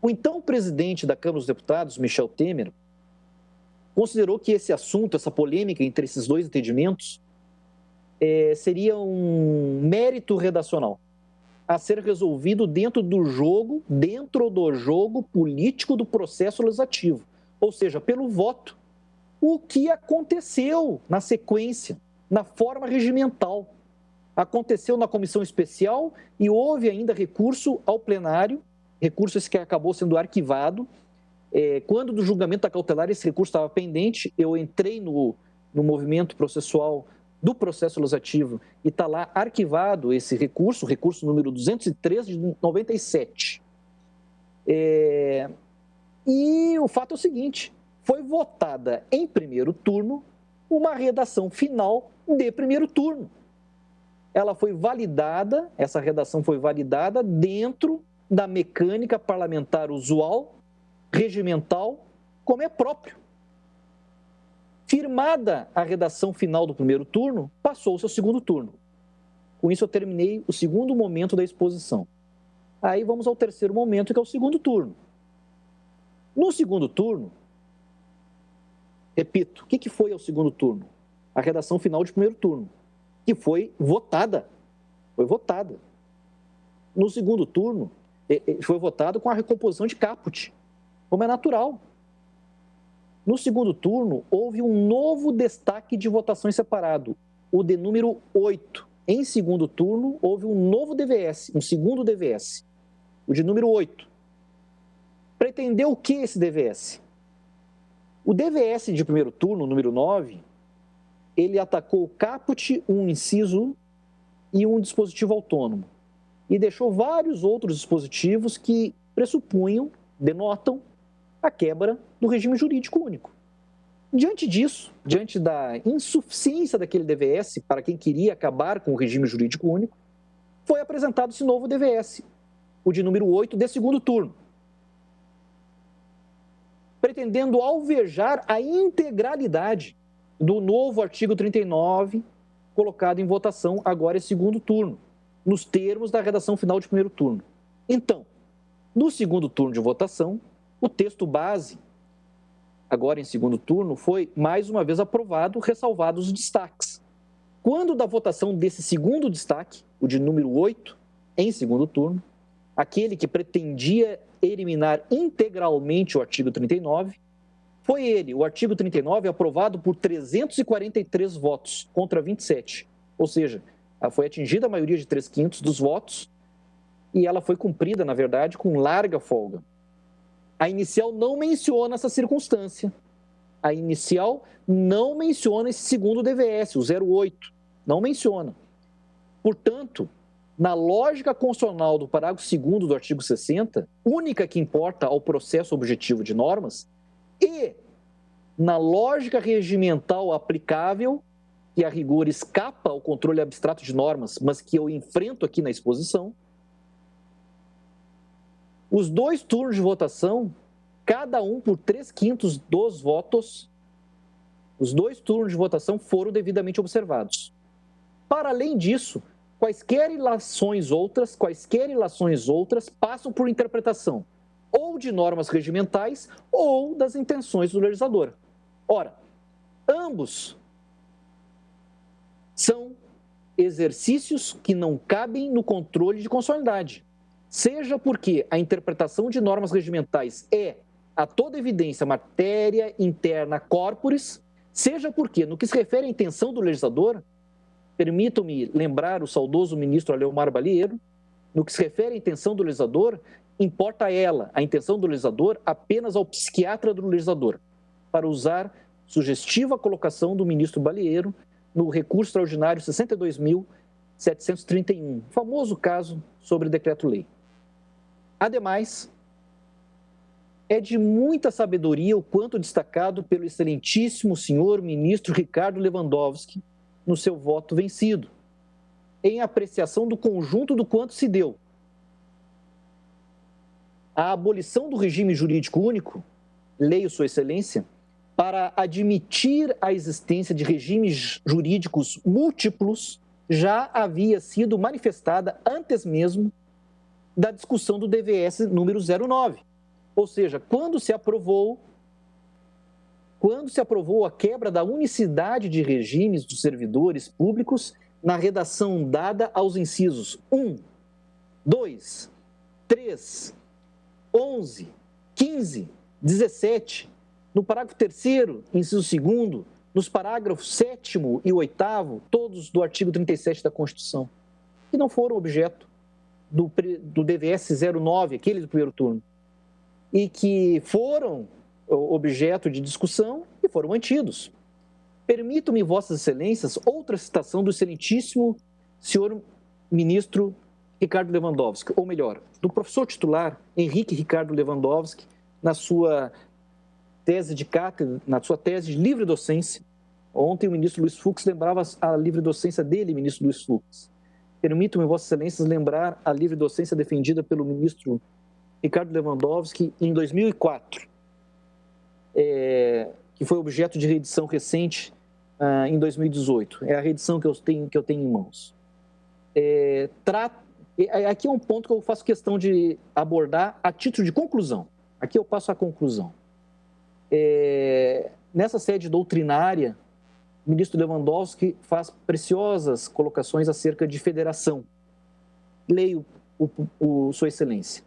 O então presidente da Câmara dos Deputados, Michel Temer, considerou que esse assunto, essa polêmica entre esses dois entendimentos, seria um mérito redacional a ser resolvido dentro do jogo político do processo legislativo, ou seja, pelo voto. O que aconteceu na sequência, na forma regimental. Aconteceu na comissão especial e houve ainda recurso ao plenário, recurso esse que acabou sendo arquivado. Quando do julgamento da cautelar esse recurso estava pendente, eu entrei no movimento processual do processo legislativo e está lá arquivado esse recurso, recurso número 203 de 97. E o fato é o seguinte, foi votada em primeiro turno uma redação final de primeiro turno. Ela foi validada, essa redação foi validada dentro da mecânica parlamentar usual, regimental, como é próprio. Firmada a redação final do primeiro turno, passou-se ao segundo turno. Com isso, eu terminei o segundo momento da exposição. Aí vamos ao terceiro momento, que é o segundo turno. No segundo turno, repito, o que foi ao segundo turno? A redação final de primeiro turno, que foi votada. Foi votada. No segundo turno, foi votado com a recomposição de caput, como é natural. No segundo turno, houve um novo destaque de votações separado, o de número 8. Em segundo turno, houve um novo DVS, um segundo DVS, o de número 8. Pretendeu o que esse DVS? O DVS de primeiro turno, número 9, ele atacou o caput, um inciso e um dispositivo autônomo. E deixou vários outros dispositivos que pressupunham, denotam, a quebra do regime jurídico único. Diante disso, diante da insuficiência daquele DVS para quem queria acabar com o regime jurídico único, foi apresentado esse novo DVS, o de número 8, de segundo turno, pretendendo alvejar a integralidade do novo artigo 39, colocado em votação agora em segundo turno, nos termos da redação final de primeiro turno. Então, no segundo turno de votação, o texto base, agora em segundo turno, foi mais uma vez aprovado, ressalvados os destaques. Quando da votação desse segundo destaque, o de número 8, em segundo turno, aquele que pretendia eliminar integralmente o artigo 39, foi ele, o artigo 39, aprovado por 343 votos contra 27. Ou seja, foi atingida a maioria de 3/5 dos votos e ela foi cumprida, na verdade, com larga folga. A inicial não menciona essa circunstância. A inicial não menciona esse segundo DVS, o 08. Não menciona. Portanto, na lógica constitucional do parágrafo 2º do artigo 60, única que importa ao processo objetivo de normas, e na lógica regimental aplicável, que a rigor escapa ao controle abstrato de normas, mas que eu enfrento aqui na exposição, os dois turnos de votação, cada um por 3/5 dos votos, os dois turnos de votação foram devidamente observados. Para além disso, quaisquer ilações outras passam por interpretação ou de normas regimentais ou das intenções do legislador. Ora, ambos são exercícios que não cabem no controle de constitucionalidade. Seja porque a interpretação de normas regimentais é, a toda evidência, matéria interna corporis, seja porque, no que se refere à intenção do legislador, permitam-me lembrar o saudoso ministro Aleomar Balieiro, no que se refere à intenção do legislador, importa a intenção do legislador, apenas ao psiquiatra do legislador, para usar sugestiva colocação do ministro Balieiro no recurso extraordinário 62.731, famoso caso sobre decreto-lei. Ademais, é de muita sabedoria o quanto destacado pelo excelentíssimo senhor ministro Ricardo Lewandowski no seu voto vencido, em apreciação do conjunto do quanto se deu. A abolição do regime jurídico único, leio Sua Excelência, para admitir a existência de regimes jurídicos múltiplos já havia sido manifestada antes mesmo da discussão do DVS número 09. Ou seja, quando se aprovou a quebra da unicidade de regimes dos servidores públicos na redação dada aos incisos 1, 2, 3, 11, 15, 17, no parágrafo 3º, inciso 2º, nos parágrafos 7º e 8º, todos do artigo 37 da Constituição, que não foram objeto do DVS 09, aquele do primeiro turno, e que foram objeto de discussão e foram mantidos. Permitam-me, Vossas Excelências, outra citação do excelentíssimo senhor ministro Ricardo Lewandowski, ou melhor, do professor titular Henrique Ricardo Lewandowski, na sua tese de cátedra, na sua tese de livre docência. Ontem o ministro Luiz Fux lembrava a livre docência dele, ministro Luiz Fux. Permitam-me, Vossas Excelências, lembrar a livre docência defendida pelo ministro Ricardo Lewandowski em 2004, que foi objeto de reedição recente em 2018. É a reedição que eu tenho em mãos. Aqui é um ponto que eu faço questão de abordar a título de conclusão. Aqui eu passo a conclusão. Nessa sede doutrinária, o ministro Lewandowski faz preciosas colocações acerca de federação. Leio Sua Excelência.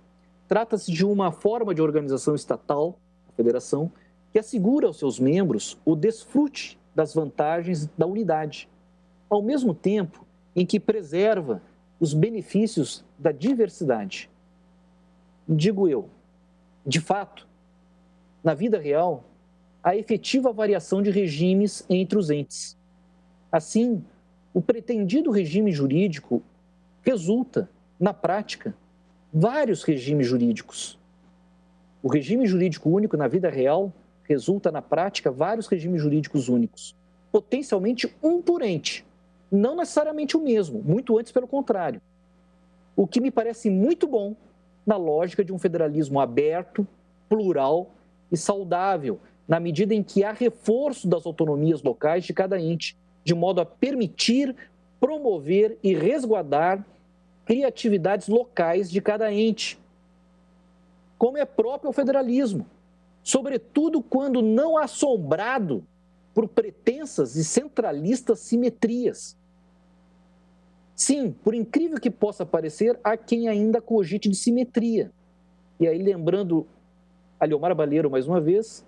Trata-se de uma forma de organização estatal, a federação, que assegura aos seus membros o desfrute das vantagens da unidade, ao mesmo tempo em que preserva os benefícios da diversidade. Digo eu, de fato, na vida real, há efetiva variação de regimes entre os entes. Assim, o pretendido regime jurídico resulta, na prática, vários regimes jurídicos. O regime jurídico único na vida real resulta, na prática, vários regimes jurídicos únicos, potencialmente um por ente, não necessariamente o mesmo, muito antes pelo contrário. O que me parece muito bom na lógica de um federalismo aberto, plural e saudável, na medida em que há reforço das autonomias locais de cada ente, de modo a permitir, promover e resguardar criatividades locais de cada ente, como é próprio ao federalismo, sobretudo quando não assombrado por pretensas e centralistas simetrias. Sim, por incrível que possa parecer, há quem ainda cogite de simetria. E aí, lembrando a Leomar Baleiro mais uma vez,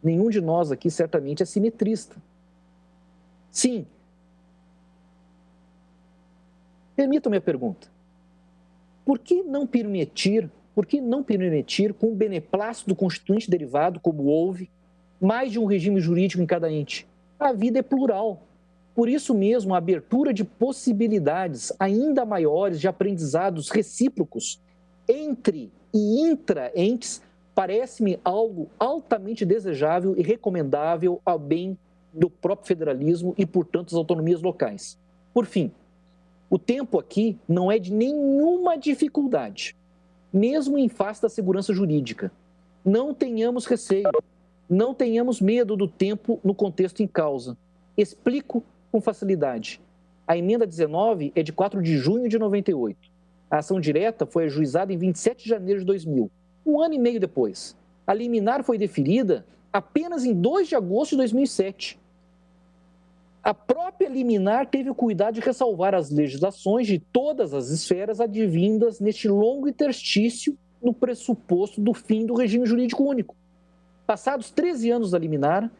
nenhum de nós aqui certamente é simetrista. Sim. Permitam-me a pergunta. Por que não permitir, com o beneplácito do Constituinte derivado, como houve, mais de um regime jurídico em cada ente? A vida é plural. Por isso mesmo, a abertura de possibilidades ainda maiores de aprendizados recíprocos entre e intra-entes parece-me algo altamente desejável e recomendável ao bem do próprio federalismo e, portanto, das autonomias locais. Por fim, o tempo aqui não é de nenhuma dificuldade, mesmo em face da segurança jurídica. Não tenhamos receio, não tenhamos medo do tempo no contexto em causa. Explico com facilidade. A emenda 19 é de 4 de junho de 98. A ação direta foi ajuizada em 27 de janeiro de 2000, um ano e meio depois. A liminar foi deferida apenas em 2 de agosto de 2007. A própria liminar teve o cuidado de ressalvar as legislações de todas as esferas advindas neste longo interstício no pressuposto do fim do regime jurídico único. Passados 13 anos da liminar,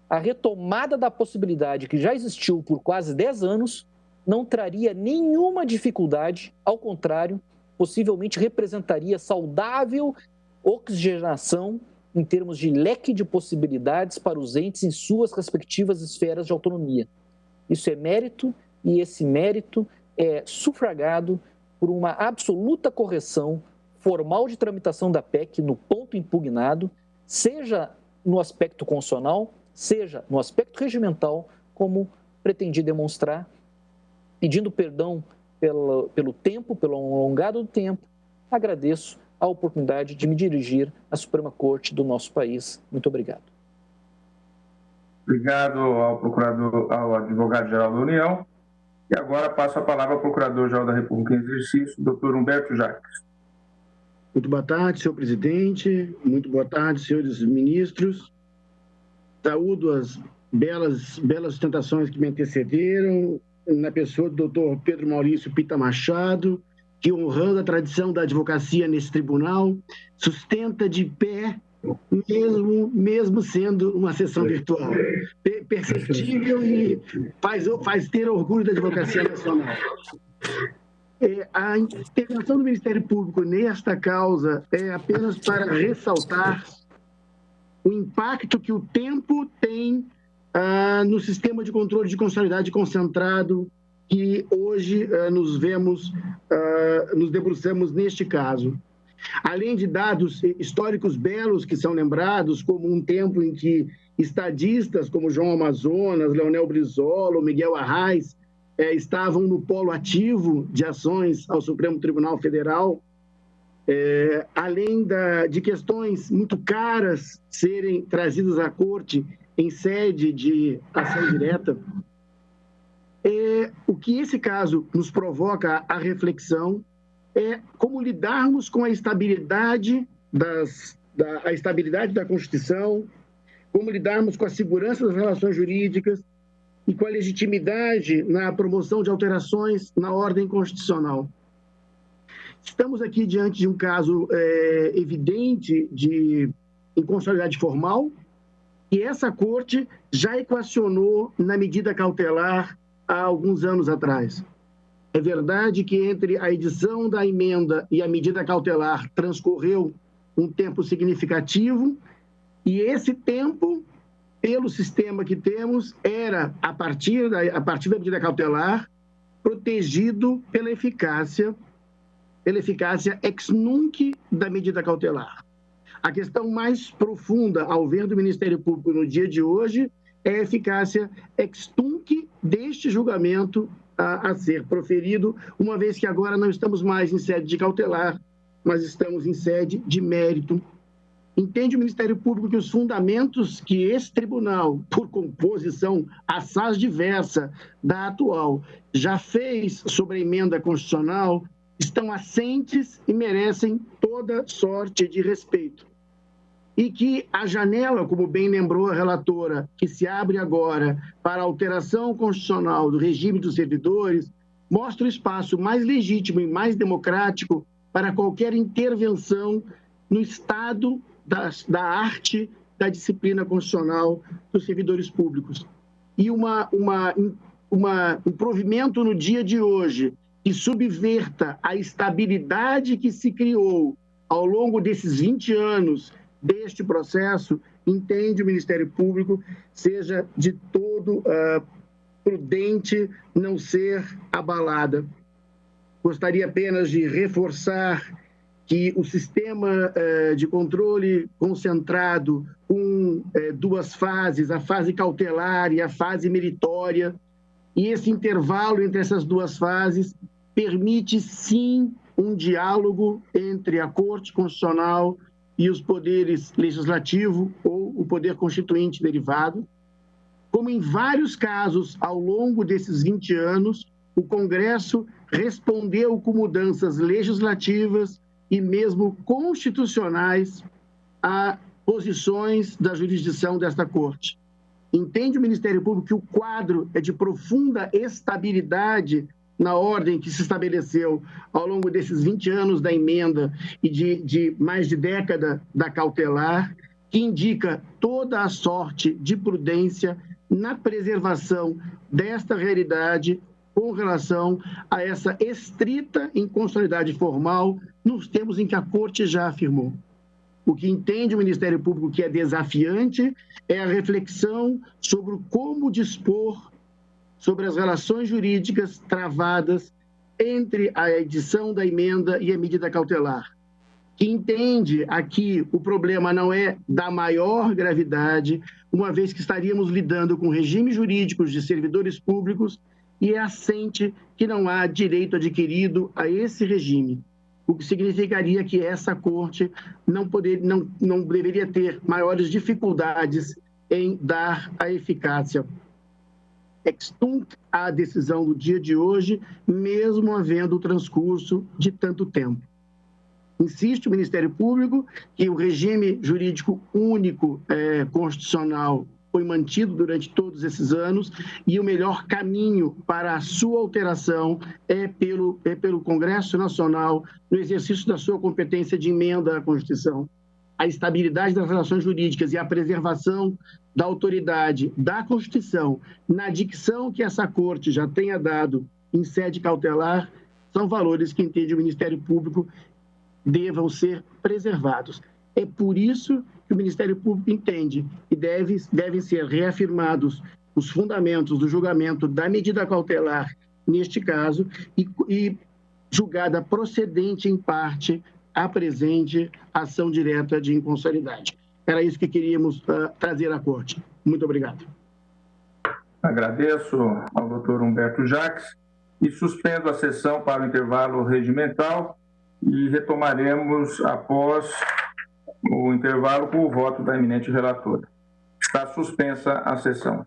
a retomada da possibilidade que já existiu por quase 10 anos não traria nenhuma dificuldade, ao contrário, possivelmente representaria saudável oxigenação em termos de leque de possibilidades para os entes em suas respectivas esferas de autonomia. Isso é mérito, e esse mérito é sufragado por uma absoluta correção formal de tramitação da PEC no ponto impugnado, seja no aspecto constitucional, seja no aspecto regimental, como pretendi demonstrar, pedindo perdão pelo tempo, pelo alongado do tempo. Agradeço a oportunidade de me dirigir à Suprema Corte do nosso país. Muito obrigado. Obrigado ao advogado-geral da União. E agora passo a palavra ao Procurador-Geral da República em exercício, doutor Humberto Jacques. Muito boa tarde, senhor presidente. Muito boa tarde, senhores ministros. Saúdo as belas sustentações que me antecederam, na pessoa do doutor Pedro Maurício Pita Machado, que, honrando a tradição da advocacia nesse tribunal, sustenta de pé, mesmo sendo uma sessão virtual. Perceptível e faz ter orgulho da advocacia nacional. A intervenção do Ministério Público nesta causa é apenas para ressaltar o impacto que o tempo tem no sistema de controle de constitucionalidade concentrado que hoje nos debruçamos neste caso. Além de dados históricos belos que são lembrados, como um tempo em que estadistas como João Amazonas, Leonel Brizola, Miguel Arraes estavam no polo ativo de ações ao Supremo Tribunal Federal, além de questões muito caras serem trazidas à Corte em sede de ação direta, o que esse caso nos provoca a reflexão é como lidarmos com a estabilidade da Constituição, como lidarmos com a segurança das relações jurídicas e com a legitimidade na promoção de alterações na ordem constitucional. Estamos aqui diante de um caso evidente de inconstitucionalidade formal, e essa Corte já equacionou na medida cautelar há alguns anos atrás. É verdade que entre a edição da emenda e a medida cautelar transcorreu um tempo significativo, e esse tempo, pelo sistema que temos, era, a partir da medida cautelar, protegido pela eficácia ex nunc da medida cautelar. A questão mais profunda, ao ver do Ministério Público no dia de hoje, é a eficácia ex tunc deste julgamento a ser proferido, uma vez que agora não estamos mais em sede de cautelar, mas estamos em sede de mérito. Entende o Ministério Público que os fundamentos que esse tribunal, por composição assaz diversa da atual, já fez sobre a emenda constitucional, estão assentes e merecem toda sorte de respeito. E que a janela, como bem lembrou a relatora, que se abre agora para a alteração constitucional do regime dos servidores, mostra o espaço mais legítimo e mais democrático para qualquer intervenção no estado da arte da disciplina constitucional dos servidores públicos. E um provimento no dia de hoje que subverta a estabilidade que se criou ao longo desses 20 anos deste processo, entende o Ministério Público, seja de todo prudente não ser abalada. Gostaria apenas de reforçar que o sistema de controle concentrado com duas fases, a fase cautelar e a fase meritória, e esse intervalo entre essas duas fases permite, sim, um diálogo entre a Corte Constitucional e os poderes legislativo ou o poder constituinte derivado. Como em vários casos ao longo desses 20 anos, o Congresso respondeu com mudanças legislativas e mesmo constitucionais a posições da jurisdição desta Corte. Entende o Ministério Público que o quadro é de profunda estabilidade na ordem que se estabeleceu ao longo desses 20 anos da emenda e de mais de década da cautelar, que indica toda a sorte de prudência na preservação desta realidade com relação a essa estrita inconstitucionalidade formal nos termos em que a Corte já afirmou. O que entende o Ministério Público que é desafiante é a reflexão sobre como dispor sobre as relações jurídicas travadas entre a edição da emenda e a medida cautelar, que entende aqui o problema não é da maior gravidade, uma vez que estaríamos lidando com regimes jurídicos de servidores públicos e é assente que não há direito adquirido a esse regime, o que significaria que essa Corte não deveria ter maiores dificuldades em dar a eficácia extunc à decisão do dia de hoje, mesmo havendo o transcurso de tanto tempo. Insiste o Ministério Público que o regime jurídico único constitucional foi mantido durante todos esses anos e o melhor caminho para a sua alteração é pelo Congresso Nacional, no exercício da sua competência de emenda à Constituição. A estabilidade das relações jurídicas e a preservação da autoridade da Constituição, na dicção que essa Corte já tenha dado em sede cautelar, são valores que entende o Ministério Público devam ser preservados. É por isso que o Ministério Público entende que devem ser reafirmados os fundamentos do julgamento da medida cautelar, neste caso, e julgada procedente em parte a presente ação direta de inconstitucionalidade. Era isso que queríamos trazer à Corte. Muito obrigado. Agradeço ao doutor Humberto Jacques e suspendo a sessão para o intervalo regimental e retomaremos após o intervalo com o voto da eminente relatora. Está suspensa a sessão.